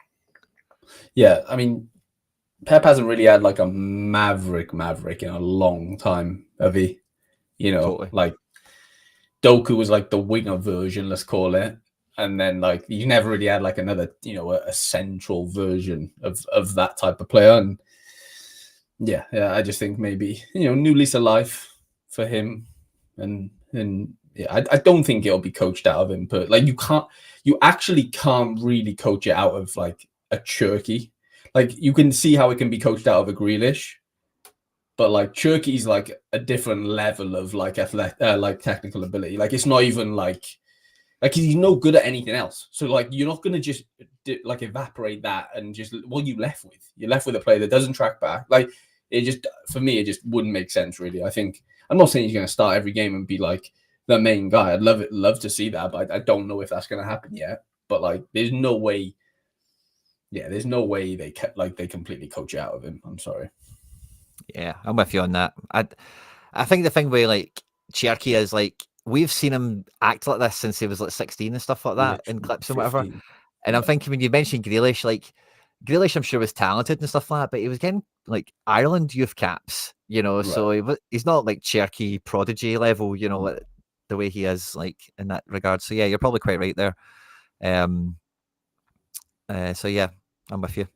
Yeah, I mean, Pep hasn't really had like a maverick in a long time, have he? Totally. Like Doku was like the winger version, let's call it. And then like you never really had like another, a central version of that type of player. And yeah, I just think maybe, new lease of life for him. And yeah, I don't think it'll be coached out of him, but like you actually can't really coach it out of like a Cherky. Like you can see how it can be coached out of a Grealish, but like Cherky's like a different level of like like technical ability. Like it's not even like he's no good at anything else. So like you're not gonna just like evaporate that and just what you're left with a player that doesn't track back. Like it just for me it just wouldn't make sense really. I think I'm not saying he's gonna start every game and be like the main guy. I'd love to see that, but I don't know if that's gonna happen yet. But like there's no way. Yeah, there's no way they completely coach out of him. I'm sorry. Yeah, I'm with you on that. I think the thing with like Cherky is like we've seen him act like this since he was like 16 and stuff like that in clips and whatever. And I'm thinking when you mentioned Grealish, like Grealish, I'm sure was talented and stuff like that, but he was getting like Ireland youth caps, right. So he's not like Cherky prodigy level, the way he is like in that regard. So yeah, you're probably quite right there. So yeah, I'm with you.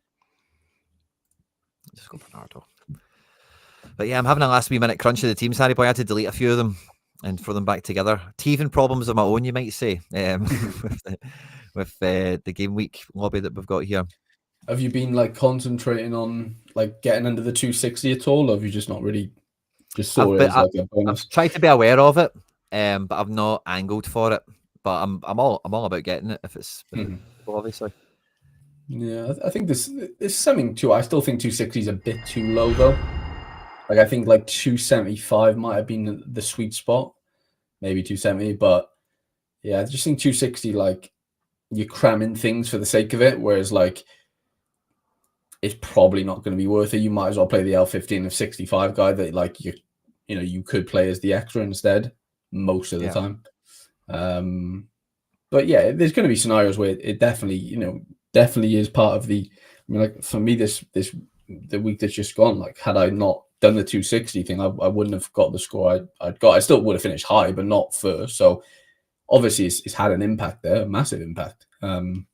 Just go Bernardo. But yeah, I'm having a last wee minute crunch of the teams, Harry boy. I had to delete a few of them and throw them back together. Teething problems of my own, you might say, with the game week lobby that we've got here. Have you been like concentrating on like getting under the 260 at all, or have you just not really just saw it as like a bonus? I've tried to be aware of it, but I've not angled for it. But I'm all about getting it if it's obviously. Yeah, I think there's something to it. I still think 260 is a bit too low though. Like I think like 275 might have been the sweet spot, maybe 270. But yeah, I just think 260 like you're cramming things for the sake of it, whereas like it's probably not going to be worth it. You might as well play the L15 of 65 guy that like you could play as the extra instead most of the time. But yeah, there's going to be scenarios where it definitely is part of the. I mean, like for me, the week that's just gone, like had I not done the 260 thing, I wouldn't have got the score I'd got. I still would have finished high, but not first. So obviously, it's had an impact there, a massive impact. I don't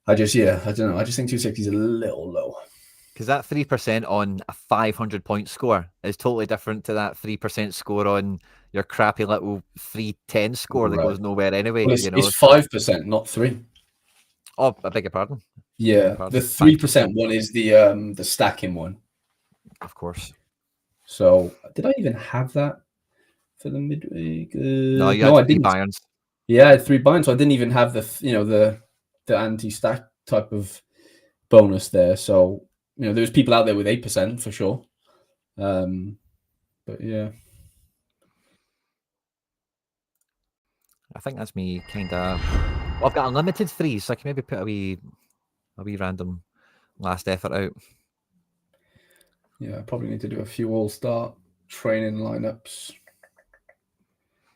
know. I just think 260 is a little low. Because that 3% on a 500-point score is totally different to that 3% score on your crappy little 310 score that goes nowhere anyway. Well, it's 5%, not 3. Oh, I beg your pardon. Yeah, the 3% one is the stacking one. Of course. So did I even have that for the midweek? No, you had 3 Bayerns. Yeah, I had 3 Bayerns, so I didn't even have the anti-stack type of bonus there. So there was people out there with 8% for sure. But yeah. I think that's me kind of. Well, I've got unlimited 3s, so I can maybe put a wee random last effort out. Yeah, I probably need to do a few all-star training lineups.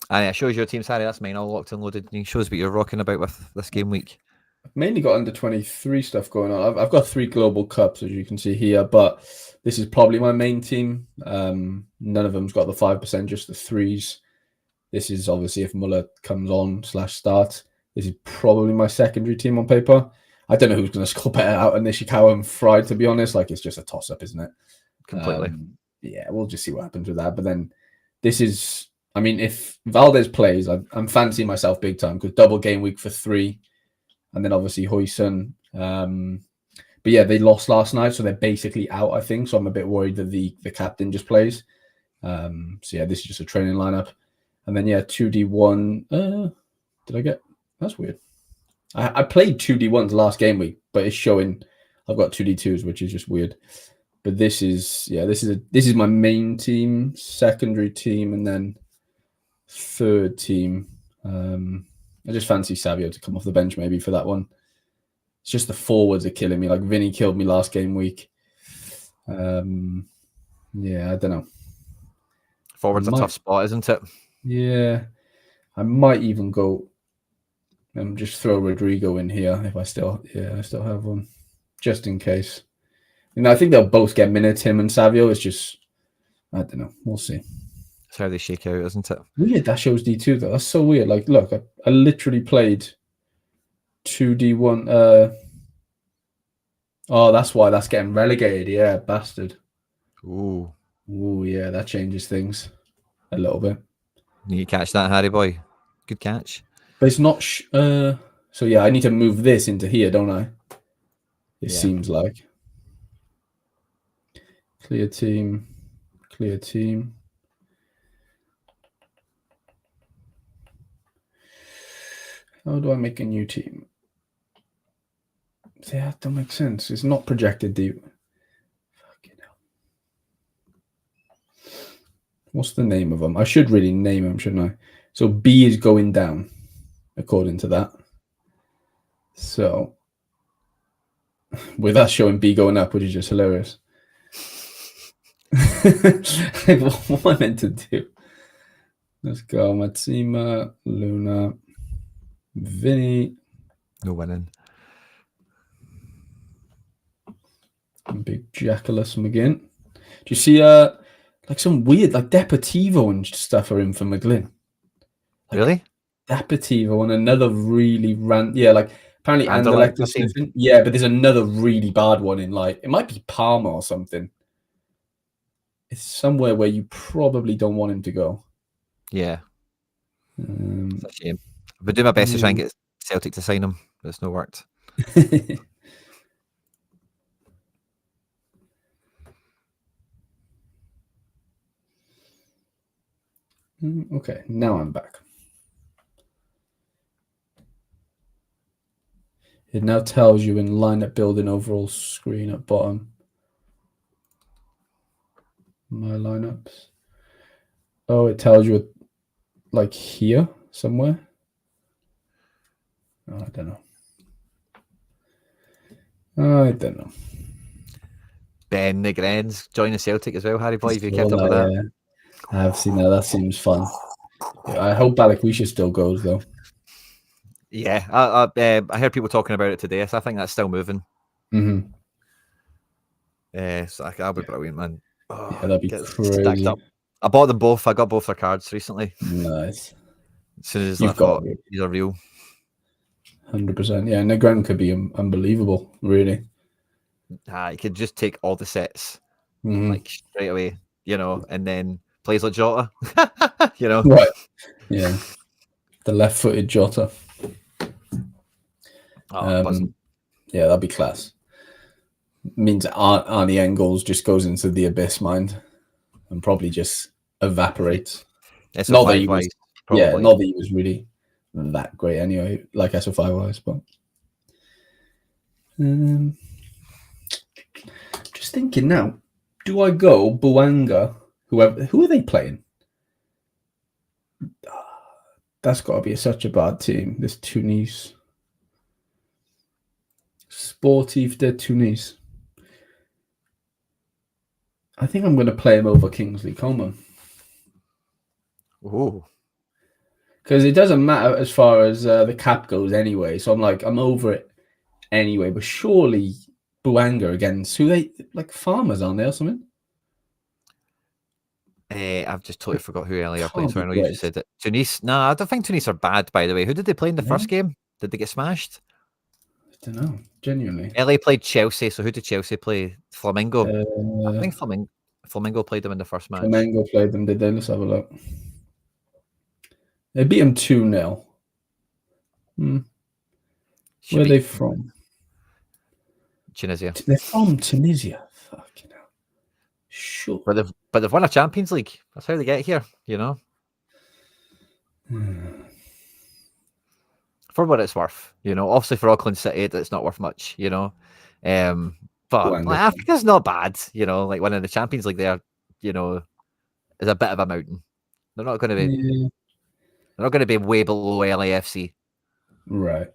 And it shows your team, Harry. That's mine all locked and loaded. It shows what you're rocking about with this game week. I've mainly got under 23 stuff going on. I've got 3 global cups, as you can see here, but this is probably my main team. None of them's got the 5%, just the 3s. This is obviously if Muller comes on /starts. This is probably my secondary team on paper. I don't know who's going to score better out of Nishikawa and Fry, to be honest. Like, it's just a toss-up, isn't it? Completely. Yeah, we'll just see what happens with that. But then this is, I mean, if Valdez plays, I'm fancying myself big time because double game week for 3. And then obviously Huyson. But yeah, they lost last night, so they're basically out, I think. So I'm a bit worried that the captain just plays. So yeah, this is just a training lineup. And then, yeah, 2D1. Did I get... That's weird. I played 2D1s last game week, but it's showing I've got 2D2s, which is just weird. But this is my main team, secondary team, and then third team. I just fancy Savio to come off the bench maybe for that one. It's just the forwards are killing me. Like Vinny killed me last game week. Yeah, I don't know. Forwards a tough spot, isn't it? Yeah. I might even go and just throw Rodrigo in here if I still have one. Just in case. I think they'll both get minutes, him and Savio. It's just, I don't know. We'll see. That's how they shake out, isn't it? Weird that shows D2 though. That's so weird. Like, look, I literally played 2D1. Oh, that's why that's getting relegated. Yeah, bastard. Ooh, yeah, that changes things a little bit. You catch that, Harry boy. Good catch. But it's not. So yeah, I need to move this into here, don't I? It seems like. Clear team. How do I make a new team? Yeah, that don't make sense. It's not projected deep. Fucking hell. What's the name of them? I should really name them, shouldn't I? So B is going down, according to that. So with us showing B going up, which is just hilarious. What am I meant to do? Let's go. Matsima, Luna, Vinny. No winning. Big Jackalus McGinn. Do you see like some weird like Deportivo and stuff are in for McGlynn? Like, really? Deportivo and another really like apparently Anderlecht is something. Yeah, but there's another really bad one in like it might be Parma or something. it's somewhere where you probably don't want him to go. Yeah. It's a shame. I've been doing my best to try and get Celtic to sign him, but it's not worked. Okay, now I'm back. It now tells you in lineup building overall screen at bottom. My lineups. Oh, it tells you like here somewhere. Oh, I don't know. Ben Negren's joining Celtic as well, Harry Boy. Have you kept up with that? Yeah. I have seen that. That seems fun. I hope Balikwisha still goes though. Yeah, I heard people talking about it today, so I think that's still moving. Mm-hmm. So that'll be brilliant, man. Oh, yeah, that'd be crazy. Stacked up. I bought them both. I got both their cards recently. Nice. As soon as I thought these are real. 100%. Yeah, Negren could be unbelievable, really. He could just take all the sets like straight away, and then plays like Jota, Right. Yeah. The left-footed Jota. Yeah, that'd be class. Means Arnie Engels just goes into the abyss mind and probably just evaporates. Not that he was, not that he was really that great anyway, like SO5 wise, but just thinking now, do I go Buanga? Who are they playing? That's got to be such a bad team. This Tunis. Sportif de Tunis. I think I'm going to play him over Kingsley Coman. Oh. Because it doesn't matter as far as the cap goes anyway. So I'm over it anyway. But surely Buanga against who they like Farmers on there or something? I've just totally forgot who earlier played. So I know you just said it. Tunis. No, I don't think Tunis are bad, by the way. Who did they play in the first game? Did they get smashed? I don't know. Genuinely. LA played Chelsea. So who did Chelsea play? Flamengo. I think Flamengo played them in the first match. Flamengo played them, did they? Let's have a look. They beat them 2-0. Where are they from? Tunisia. They're from Tunisia. Fucking hell. Sure. But they've won a Champions League. That's how they get here, For what it's worth, Obviously for Auckland City, it's not worth much, But Africa's not bad, Like winning the Champions League there, is a bit of a mountain. They're not going to be. Yeah. They're not going to be way below LAFC. Right.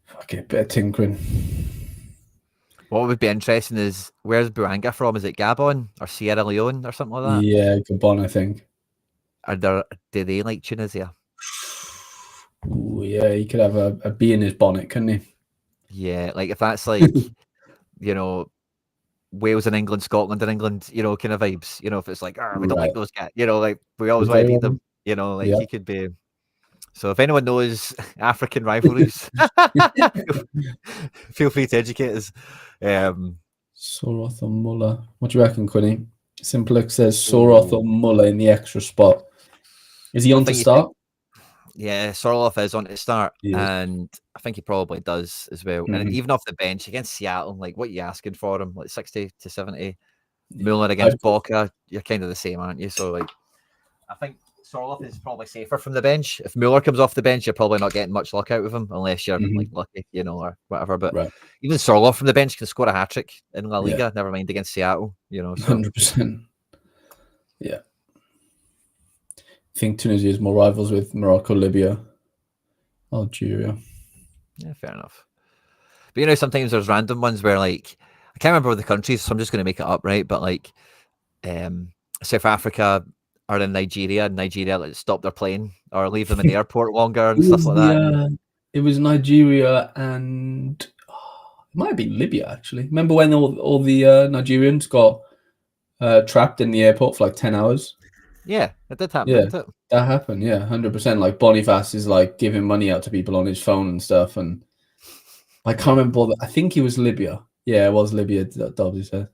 Fuck it, bit of tinkering. What would be interesting is, where's Buanga from? Is it Gabon or Sierra Leone or something like that? Yeah, Gabon, I think. Do they like Tunisia? Ooh, yeah, he could have a bee in his bonnet, couldn't he? Yeah, like if that's like, Wales and England, Scotland and England, kind of vibes. If it's like, we don't like those guys, like we always want to beat them. He could be. So if anyone knows African rivalries, feel free to educate us. Soroth or Muller. What do you reckon, Quinny? Simplex says Soroth or Muller in the extra spot. Is he on to start? Yeah, Sorloth is on to start, and I think he probably does as well. And even off the bench against Seattle, like what are you asking for him? Like 60 to 70. Muller against Boca, you're kind of the same, aren't you? So like, I think Sorloth is probably safer from the bench. If Muller comes off the bench, you're probably not getting much luck out of him unless you're like lucky, or whatever. But even Sorloth from the bench can score a hat trick in La Liga. Never mind against Seattle, So. 100%. Yeah. I think Tunisia is more rivals with Morocco, Libya, Algeria. Yeah, fair enough. But sometimes there's random ones where like I can't remember the countries, so I'm just going to make it up, right? But like, South Africa are in Nigeria, and Nigeria like stop their plane or leave them in the airport longer and stuff like that. It was Nigeria and it might have been Libya actually. Remember when all the Nigerians got trapped in the airport for like 10 hours? Yeah, it did happen. Yeah, that happened. Yeah, 100%. Like Boniface is like giving money out to people on his phone and stuff, and I can't remember. I think it was Libya. Yeah, it was Libya that Dobbs said.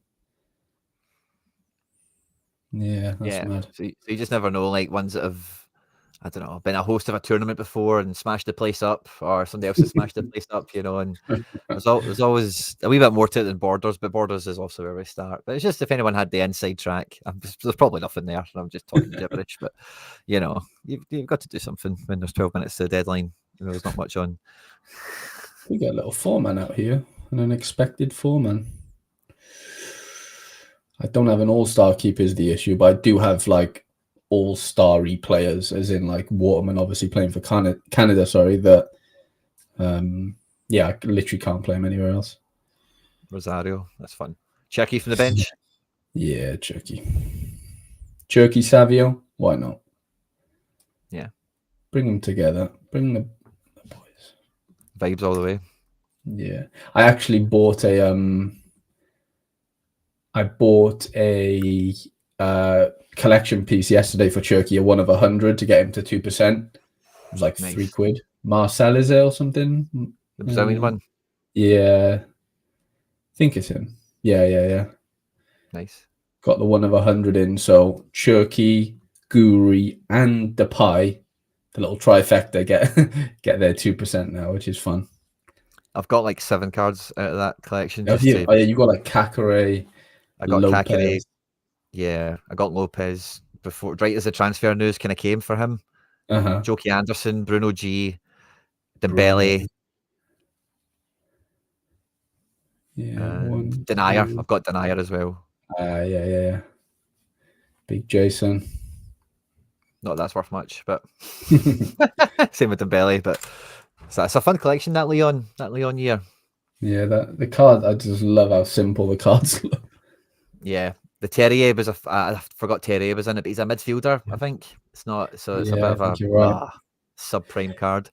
Yeah, that's mad. So you just never know, like ones that have, I don't know, been a host of a tournament before and smashed the place up, or somebody else has smashed the place up, and there's always a wee bit more to it than Borders, but Borders is also where we start. But it's just if anyone had the inside track, there's probably nothing there, and I'm just talking gibberish. But you've got to do something when there's 12 minutes to the deadline. There's not much on. We got a little 4-man out here, an unexpected 4-man. I don't have an all-star keeper is the issue, but I do have like all-starry players, as in like Waterman obviously playing for Canada, sorry, that I literally can't play him anywhere else. Rosario, that's fun. Cherky from the bench. Yeah, Cherky Savio, why not? Yeah. Bring them together. Bring the boys. Vibes all the way. Yeah. I actually bought a collection piece yesterday for Cherky, a 1 of 100 to get him to 2%. It was like Nice. £3. Marcel is it or something? The Brazilian one. Yeah. I think it's him. Yeah. Nice. Got the 1 of 100 in. So Cherky, Guri, and Depay, the little trifecta, get their 2% now, which is fun. I've got like 7 cards out of that collection. You got like Kakare. I got Lopez. Kakare. Yeah, I got Lopez before, right as the transfer news kind of came for him. Jokey Anderson, Bruno G, Dembele. Denier. I've got Denier as well. Yeah. Big Jason. Not that's worth much, but same with Dembele. But it's a fun collection, that Leon year. Yeah, the card. I just love how simple the cards look. Yeah, the Terrier was I forgot Terrier was in it, but he's a midfielder. I think it's not. So it's a bit of a subprime card.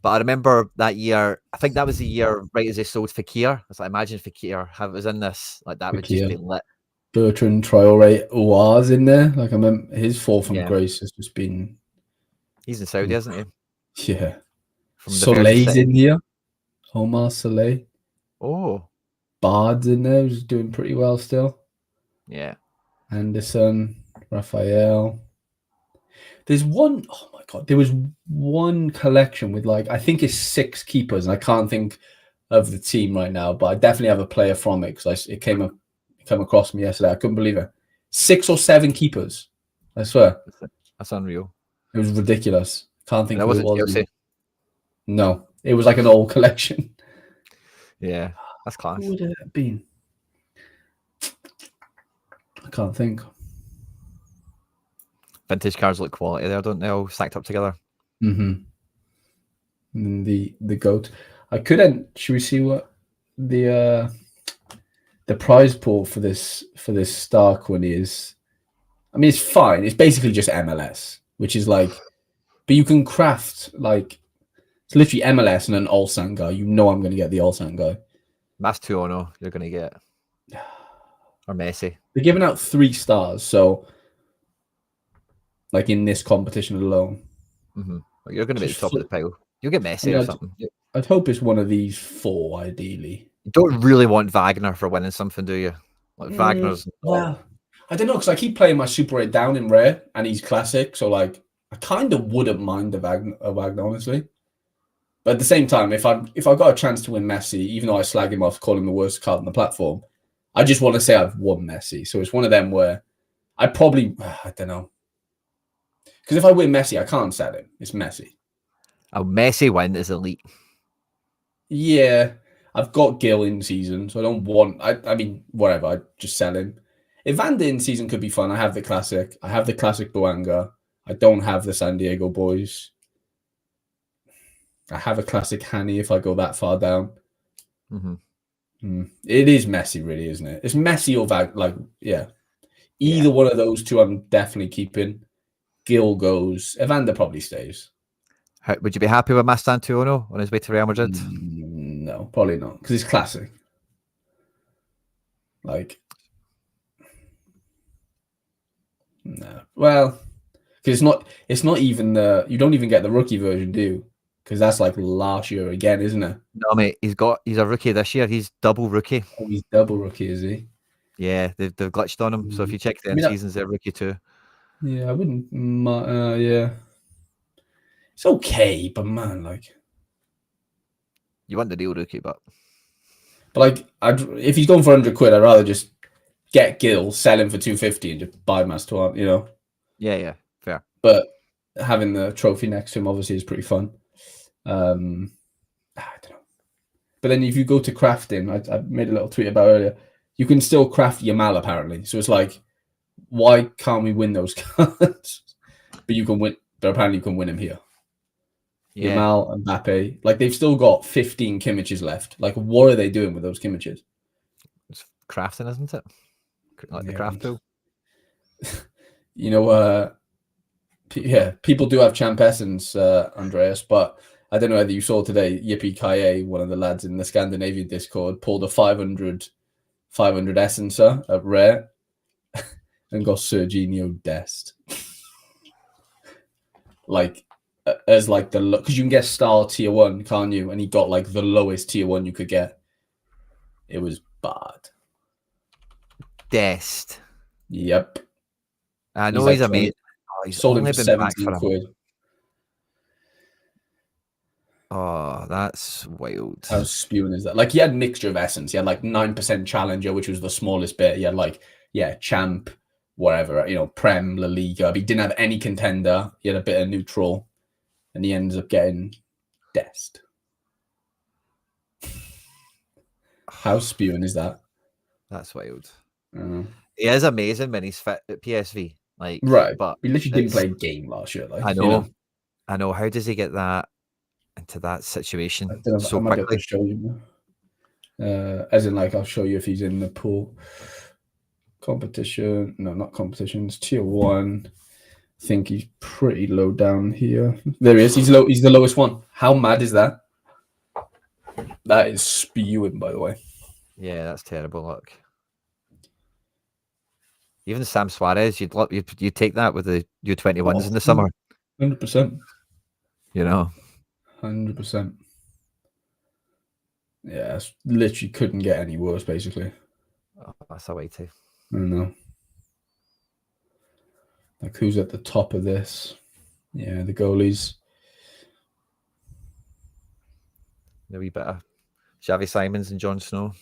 But I remember that year. I think that was the year right as they sold Fekir. I imagine Fekir was in this. Like that would just be lit. Bertrand Traore was in there. Like I remember his fall from grace has just been. He's in Saudi, isn't he? Yeah. Soleil's in here. Omar Soleil. Oh. Bard's in there, who's doing pretty well still. Yeah. Anderson, Raphael. There's one, oh my God, there was one collection with like, I think it's 6 keepers, and I can't think of the team right now, but I definitely have a player from it because it came across me yesterday. I couldn't believe it. 6 or 7 keepers, I swear. That's unreal. It was ridiculous. Can't think of who it was. Chelsea. No, it was like an old collection. Yeah, that's class. Who would it have been? I can't think. Vintage cards look quality there, don't they? All stacked up together. And the goat. I couldn't. Should we see what the prize pool for this star Quinny is? I mean, it's fine. It's basically just MLS, which is like, but you can craft like it's literally MLS and an Ulsan guy. You know, I'm going to get the Ulsan guy. Mastuono, you're going to get, or Messi. They're giving out 3 stars, so like in this competition alone, you're going to be at the top of the pile. You'll get Messi or something. I'd hope it's one of these 4, ideally. You don't really want Wagner for winning something, do you? Like Wagner's. Well, I don't know, because I keep playing my Super 8 down in rare, and he's classic, so like I kind of wouldn't mind a Wagner, honestly. But at the same time, if I got a chance to win Messi, even though I slag him off, call him the worst card on the platform, I just want to say I've won Messi. So it's one of them where I probably, I don't know. Because if I win Messi, I can't sell him. It's Messi. A Messi win is elite. Yeah. I've got Gil in season, so I don't want, I mean, whatever. I just sell him. Evander in season could be fun. I have the classic. I have the classic Boanga. I don't have the San Diego boys. I have a classic Hanny if I go that far down. It is Messi, really, isn't it? It's Messi or either one of those two I'm definitely keeping. Gil goes. Evander probably stays. Would you be happy with Mastantuono on his way to Real Madrid? No, probably not, because it's classic. Like, no. Well, because it's not even you don't even get the rookie version, do you? Because that's like last year again, isn't it? No, mate, he's a rookie this year. He's double rookie. Oh, he's double rookie, is he? Yeah, they've glitched on him. So if you check the end seasons, they're rookie too. Yeah, I wouldn't. Yeah, it's okay, but man, like, you want the real rookie, but like, if he's going for 100 quid, I'd rather just get Gill, sell him for 250, and just buy Mastuart, you know. Yeah, fair. But having the trophy next to him obviously is pretty fun. I don't know. But then if you go to crafting, I made a little tweet about earlier, you can still craft Yamal apparently. So it's like, why can't we win those cards? But you can win. But apparently you can win him here. Yeah. Yamal and Mbappe, like they've still got 15 Kimmiches left. Like, what are they doing with those Kimmiches? It's crafting, isn't it? Like the craft pool. You know, yeah, people do have champ essence, Andreas, but I don't know whether you saw today, Yippee Kaye, one of the lads in the Scandinavian Discord, pulled a 500 essencer at rare and got Serginho Dest. Like, as like because you can get star tier 1, can't you? And he got like the lowest tier 1 you could get. It was bad. Dest. Yep. I know he's amazing. He's sold him for 17 quid. Oh, that's wild. How spewing is that? Like, he had mixture of essence. He had like 9% Challenger, which was the smallest bit. He had like, Champ, whatever, you know, Prem, La Liga. But he didn't have any contender. He had a bit of neutral. And he ends up getting Dest. How spewing is that? That's wild. He is amazing when he's fit at PSV. Like, right. But he literally didn't play a game last year. Like, I know. I know. How does he get that into that situation so quickly? Be able to show you. As in, like, I'll show you if he's in the pool. Competition. No, not competitions. Tier 1. I think he's pretty low down here. There he is. He's low. He's the lowest one. How mad is that? That is spewing, by the way. Yeah, that's terrible. Look. Even Sam Suarez, you'd take that with the U21s in the summer. 100%. You know. 100%. Yeah, literally couldn't get any worse, basically. Oh, that's a way to. I don't know. Like, who's at the top of this? Yeah, the goalies. A wee bit of Xavi Simons and Jon Snow.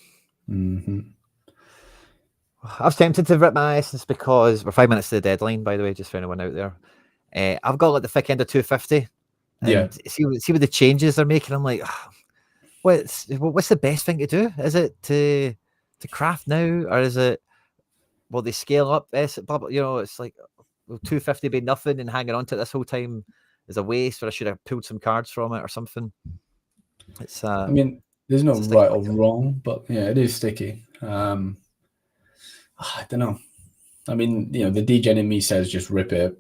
Mm-hmm. I was tempted to rip my essence because we're 5 minutes to the deadline, by the way, just for anyone out there. I've got like the thick end of 250. And see what the changes they're making. I'm like, what's the best thing to do? Is it to craft now, or is it will they scale up? You know, it's like, will 250 be nothing and hanging on to it this whole time is a waste, or I should have pulled some cards from it or something. It's I mean, there's no right or wrong, but yeah, it is sticky. I don't know. I mean, you know, the degen in me says just rip it.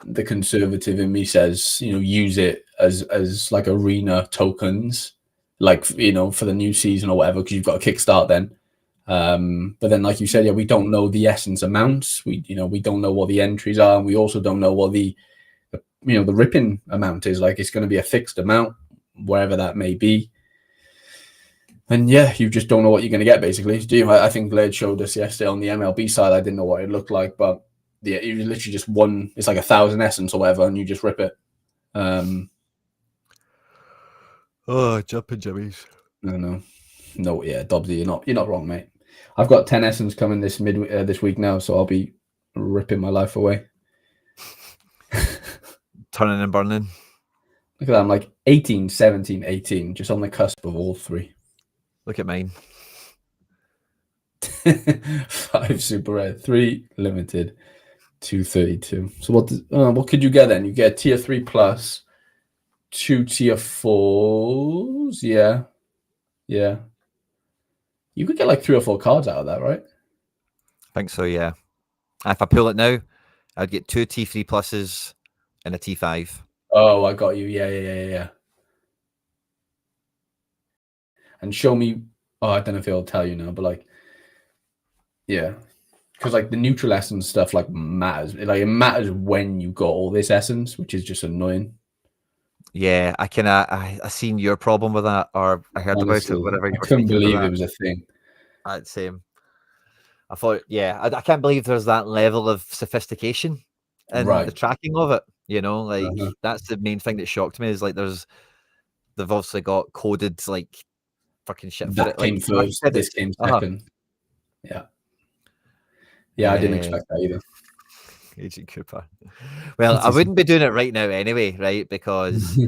The conservative in me says, you know, use it as like arena tokens, like, you know, for the new season or whatever, because you've got a kickstart then. But then, like you said, we don't know the essence amounts. We don't know what the entries are, and we also don't know what the ripping amount is. Like, it's going to be a fixed amount, wherever that may be. And you just don't know what you're going to get, basically. I think Laird showed us yesterday on the MLB side. I didn't know what it looked like, but you literally just it's like 1,000 essence or whatever, and you just rip it. Jumping jimmies. No, Dobbsy, you're not wrong, mate. I've got 10 essence coming this week now, so I'll be ripping my life away. Turning and burning. Look at that, I'm like 18, 17, 18, just on the cusp of all three. Look at mine. 5 super rare, 3 limited, 232. So what could you get then? You get tier 3 plus, 2 tier 4s. Yeah. You could get like 3 or 4 cards out of that, right? I think so, yeah. If I pull it now, I'd get 2 T3 pluses and a T5. Oh, I got you. Yeah. And show me. Oh, I don't know if it'll tell you now, but like, yeah, because like the neutral essence stuff like matters. Like, it matters when you got all this essence, which is just annoying. Yeah, I seen your problem with that, or I heard about it Honestly, whenever you I were couldn't speaking believe about it was a thing. that. Same. I thought, yeah, I can't believe there's that level of sophistication in the Right. tracking of it. You know, like Uh-huh. that's the main thing that shocked me is like they've obviously got coded like fucking shit for it, That like came match first. This credits. came Uh-huh. second. Yeah. Yeah, I didn't Uh, expect that either. Agent Cooper. Well, I wouldn't be doing it right now anyway, right? Because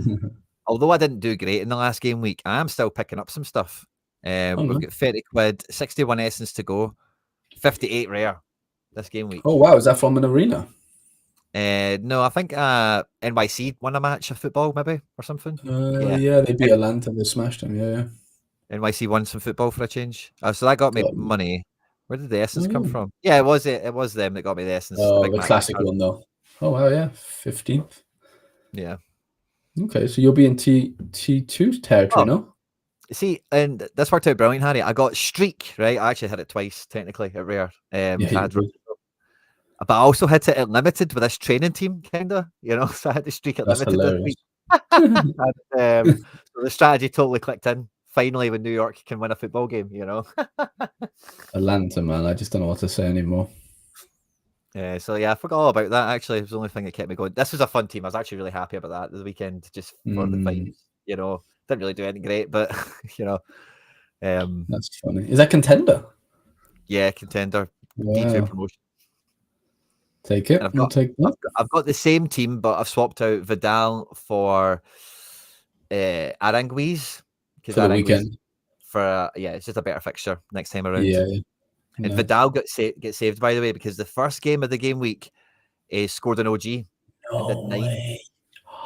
although I didn't do great in the last game week, I am still picking up some stuff. Oh We've no. got 30 quid, 61 essence to go, 58 rare this game Oh week. wow, is that from an arena? No, I think NYC won a match of football, maybe, or something. Yeah. Yeah, they beat N- Atlanta. They smashed them. Yeah, yeah. NYC won some football for a change. So that got me Got me. money. Where did the essence Oh come yeah. from? Yeah, it was them that got me the essence, the Oh, big the match. classic one though. Oh wow, yeah, 15th. Yeah. Okay, so you'll be in T2 territory, Oh, no? see, and this worked out brilliant, Harry. I got streak, right? I actually hit it twice, technically, at rare. Yeah, I you had, did. but I also hit it at limited with this training team, kind of, you know. So I had to streak at That's limited this hilarious. week. So the strategy totally clicked in. Finally, when New York can win a football game, you know. Atlanta, man. I just don't know what to say anymore. So yeah, I forgot all about that. Actually, it was the only thing that kept me going. This was a fun team. I was actually really happy about that the weekend, just for the Mm, vibes. You know, didn't really do anything great, but you know, that's funny. Is that contender? yeah, contender, D2 Wow. promotion. Take And it. We'll take that. I've got the same team, but I've swapped out Vidal for Aranguiz because For the Aranguiz weekend. for yeah, it's just a better fixture next time around. Yeah, yeah. And Nice. Vidal gets saved by the way because the first game of the game week scored an OG and did No 9. way.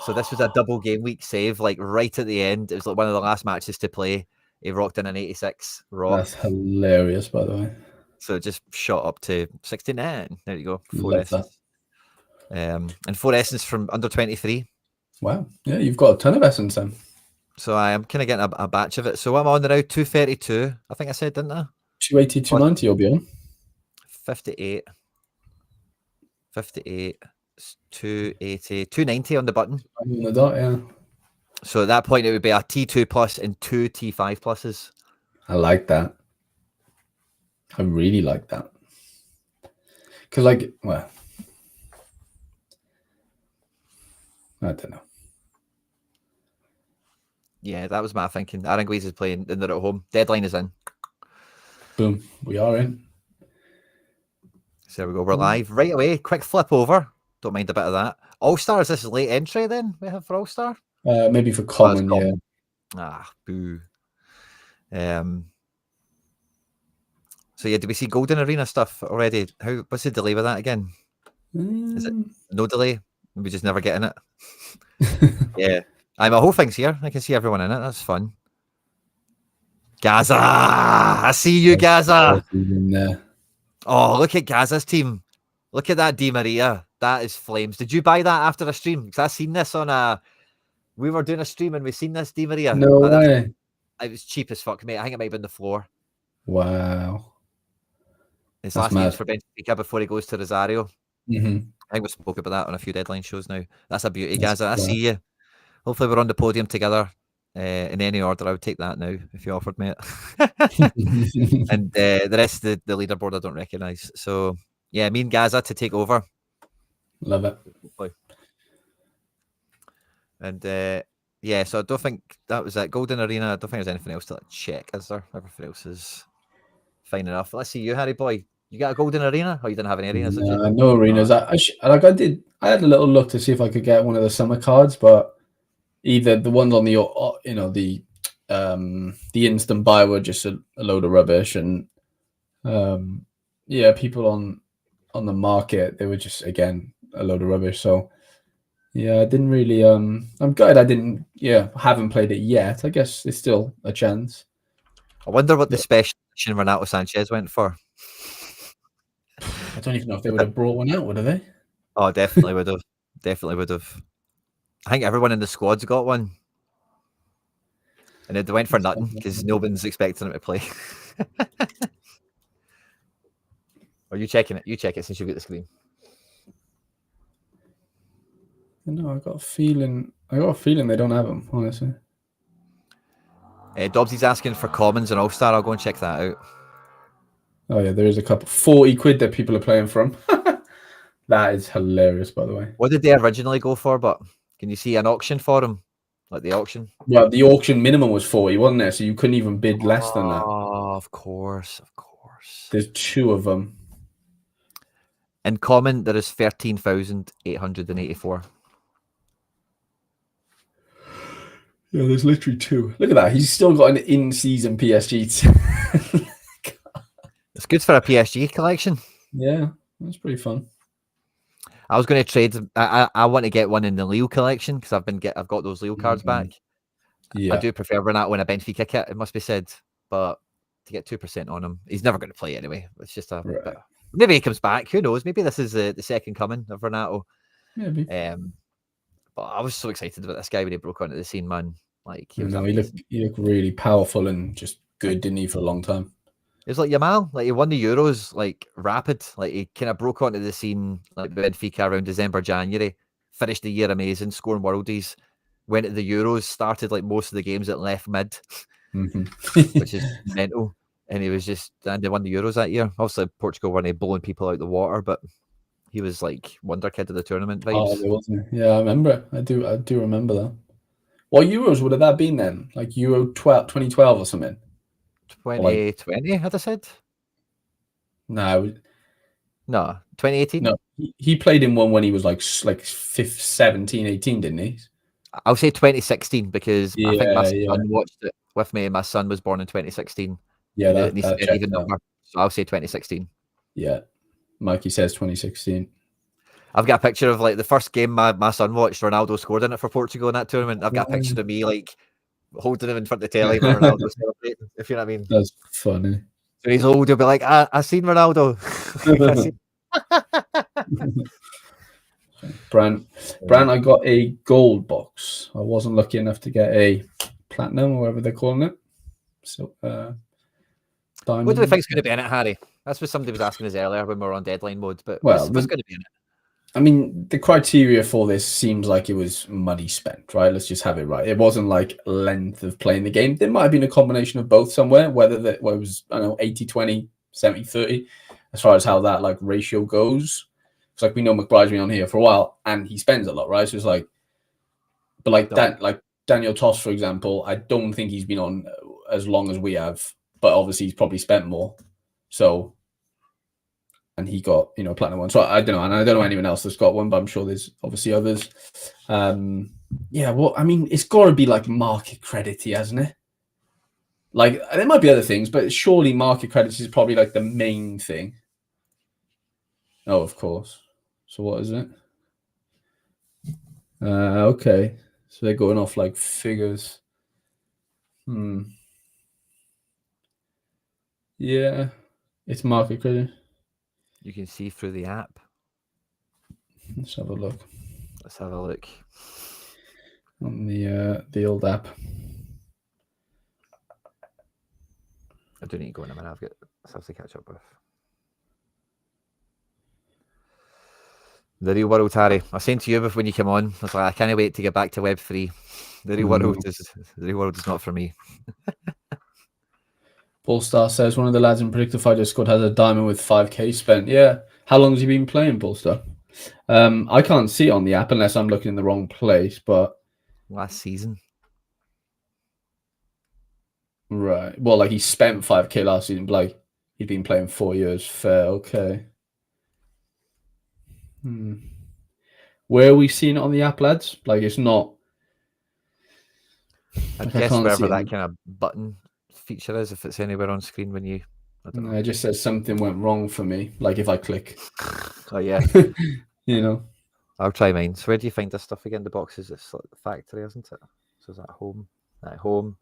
So this was a double game week save, like right at the end. It was like one of the last matches to play. He rocked in an 86 raw. That's hilarious, by the way. So it just shot up to 69. There you go. 4 Love that. essence. And 4 essence from under 23. Wow. Yeah, you've got a ton of essence then. So I am kind of getting a batch of it. So I'm on now 232. I think I said, didn't I? 280, 290 you'll be on. 58. 58. 280. 290 on the button. On the dot, yeah. So at that point, it would be a T2 plus and 2 T5 pluses. I like that. I really like that. Because, like, well, I don't know. Yeah, that was my thinking. Aranguiz is playing and they're at home. Deadline is in. Boom. We are in. So there we go. We're live right away. Quick flip over. Don't mind a bit of that. All Stars, this is late entry then we have for All Star? Maybe for common, yeah. Ah, boo. So yeah, did we see Golden Arena stuff already? What's the delay with that again? Is it no delay? We just never get in it. Yeah. My whole thing's here. I can see everyone in it. That's fun. Gaza! I see you, Gaza! Oh, look at Gaza's team. Look at that Di Maria. That is flames. Did you buy that after a stream? Because I seen this on we were doing a stream and we seen this Di Maria. No way. It was cheap as fuck, mate. I think it might have been the floor. Wow. His That's last mad. game's for Benfica before he goes to Rosario. Mm-hmm. I think we spoke about that on a few deadline shows now. That's a beauty, That's Gaza. I cool. see you. Hopefully we're on the podium together. In any order, I would take that now if you offered me it. And the rest of the leaderboard I don't recognise. So yeah, me and Gaza to take over. Love it. And yeah, so I don't think that was it. Golden Arena. I don't think there's anything else to check, is there? Everything else is fine enough. Let's see you, Harry boy. You got a Golden Arena? Oh, you didn't have any arenas, did you? No arenas. I had a little look to see if I could get one of the summer cards, but either the ones on the instant buy were just a load of rubbish, and people on the market, they were just again a load of rubbish. So yeah, I didn't really I'm glad I didn't haven't played it yet. I guess it's still a chance. I wonder what the special edition Renato Sanchez went for. I don't even know if they would have brought one out, would have they? Oh, definitely would have. Definitely would have. I think everyone in the squad's got one. And they went for nothing because no one's expecting him to play. Are you checking it? You check it since you've got the screen. I got a feeling they don't have them, honestly. Dobbsy's asking for commons and All-Star. I'll go and check that out. Oh yeah, there is a couple. 40 quid that people are playing from. That is hilarious, by the way. What did they originally go for? But can you see an auction for them? Like the auction? Well, the auction minimum was 40, wasn't there? So you couldn't even bid less than that. Oh, of course. There's 2 of them. In common, there is 13,884. Yeah, there's literally 2. Look at that. He's still got an in-season PSG. It's good for a PSG collection. Yeah, that's pretty fun. I was going to trade. I want to get one in the Leo collection because I've got those Leo cards back. Yeah, I do prefer Renato in a Benfica kit. It must be said, but to get 2% on him, he's never going to play anyway. It's just a bit, maybe he comes back. Who knows? Maybe this is the second coming of Renato. Maybe. But I was so excited about this guy when he broke onto the scene, man. Like he was. He looked really powerful and just good, didn't he, for a long time? It was like Yamal, like he won the Euros, like rapid, like he kind of broke onto the scene like Benfica around December, January, finished the year amazing, scoring worldies, went to the Euros, started like most of the games at left mid, which is mental. And he was and they won the Euros that year. Obviously, Portugal weren't blowing people out the water, but he was like wonder kid of the tournament vibes. Oh, wasn't he? Yeah, I remember. I do remember that. What Euros would have that been then? Like Euro 2012 or something? 2020, had I said? No, 2018. No, he played in one when he was like 17, 18, didn't he? I'll say 2016 because I think my son watched it with me. My son was born in 2016. Yeah, that even number. So I'll say 2016. Yeah, Mikey says 2016. I've got a picture of like the first game my son watched. Ronaldo scored in it for Portugal in that tournament. I've got a picture of me like holding him in front of the telly with Ronaldo celebrating. If you know what I mean. That's funny. So he's old. He'll be like, I seen Ronaldo. Brant, I got a gold box. I wasn't lucky enough to get a platinum or whatever they're calling it. So, diamond. What do we think's going to be in it, Harry? That's what somebody was asking us earlier when we were on deadline mode. But what's going to be in it? I mean, the criteria for this seems like it was money spent, right? Let's just have it right. It wasn't like length of playing the game. There might have been a combination of both somewhere, whether it was, I don't know, 80-20, 70-30, as far as how that like ratio goes. It's like we know McBride's been on here for a while and he spends a lot, right? So it's like, but like that, like Daniel Toss, for example, I don't think he's been on as long as we have, but obviously he's probably spent more. So, and he got, platinum one. So I don't know. And I don't know anyone else that's got one, but I'm sure there's obviously others. Yeah, well, I mean, it's got to be like market credity, hasn't it? Like, there might be other things, but surely market credits is probably like the main thing. Oh, of course. So what is it? Okay. So they're going off like figures. Yeah. It's market credit. You can see through the app. Let's have a look. On the old app. I do need to go in a minute. I've got stuff to catch up with. The real world, Harry. I was saying to you before when you came on, I was like, I can't wait to get back to Web3. The real world is not for me. Ballstar says one of the lads in Predictor Fighter squad has a diamond with 5k spent. Yeah. How long has he been playing, Ballstar? I can't see it on the app unless I'm looking in the wrong place, but last season. Right. Well, like he spent 5k last season, but like he'd been playing 4 years. Fair, okay. Where are we seeing it on the app, lads? Like it's not. I guess wherever that kind of button feature is, if it's anywhere on screen when you. I don't know. It just says something went wrong for me. Like if I click. Oh yeah. I'll try mine. So where do you find this stuff again? The boxes. It's like the factory, isn't it? So is that home? At home.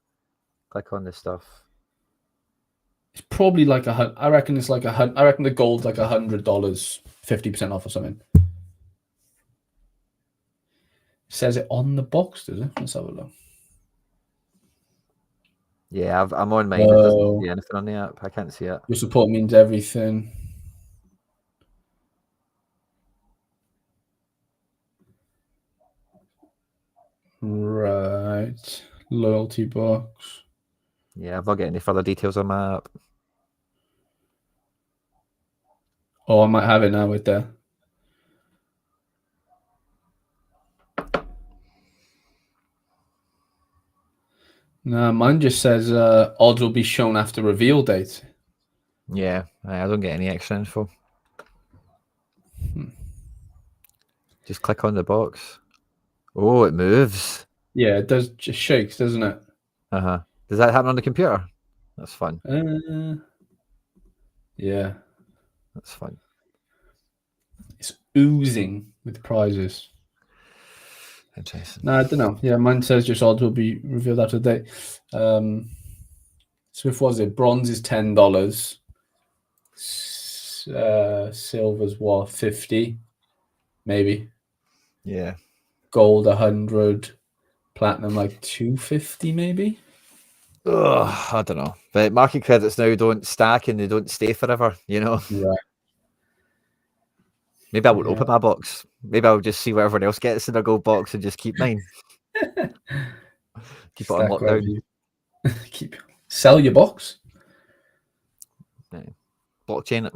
Click on this stuff. It's probably like I reckon it's like I reckon the gold's like $100, 50% off or something. It says it on the box, does it? Let's have a look. Yeah, I'm on mine. It doesn't see anything on the app. I can't see it. Your support means everything. Right. Loyalty box. Yeah, I've not got any further details on my app. Oh, I might have it now with there. No, mine just says odds will be shown after reveal date. Yeah, I don't get any extra info. Just click on the box. Oh, it moves. Yeah, it does. Just shakes, doesn't it? Uh-huh. Does that happen on the computer? That's fun. Yeah. That's fun. It's oozing with prizes. Interesting. No, I don't know. Yeah, mine says just odds will be revealed after the date. So if was it bronze is $10, silver's what 50, maybe. Yeah. Gold 100, platinum like 250, maybe. Ugh, I don't know. But market credits now don't stack and they don't stay forever, you know. Right. Maybe I won't open my box. Maybe I'll just see what everyone else gets in their gold box and just keep mine. Keep it on lockdown. Sell your box. Yeah. Blockchain it.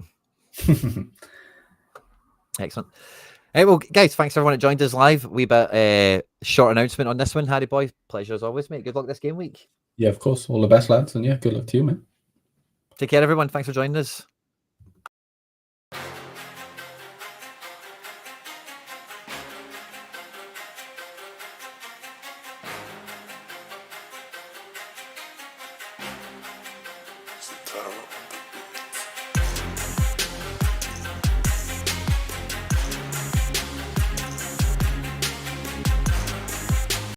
Excellent. Hey, well, guys, thanks everyone that joined us live. We bit short announcement on this one, Harry boy. Pleasure as always, mate. Good luck this game week. Yeah, of course. All the best, lads, and yeah, good luck to you, man. Take care, everyone. Thanks for joining us.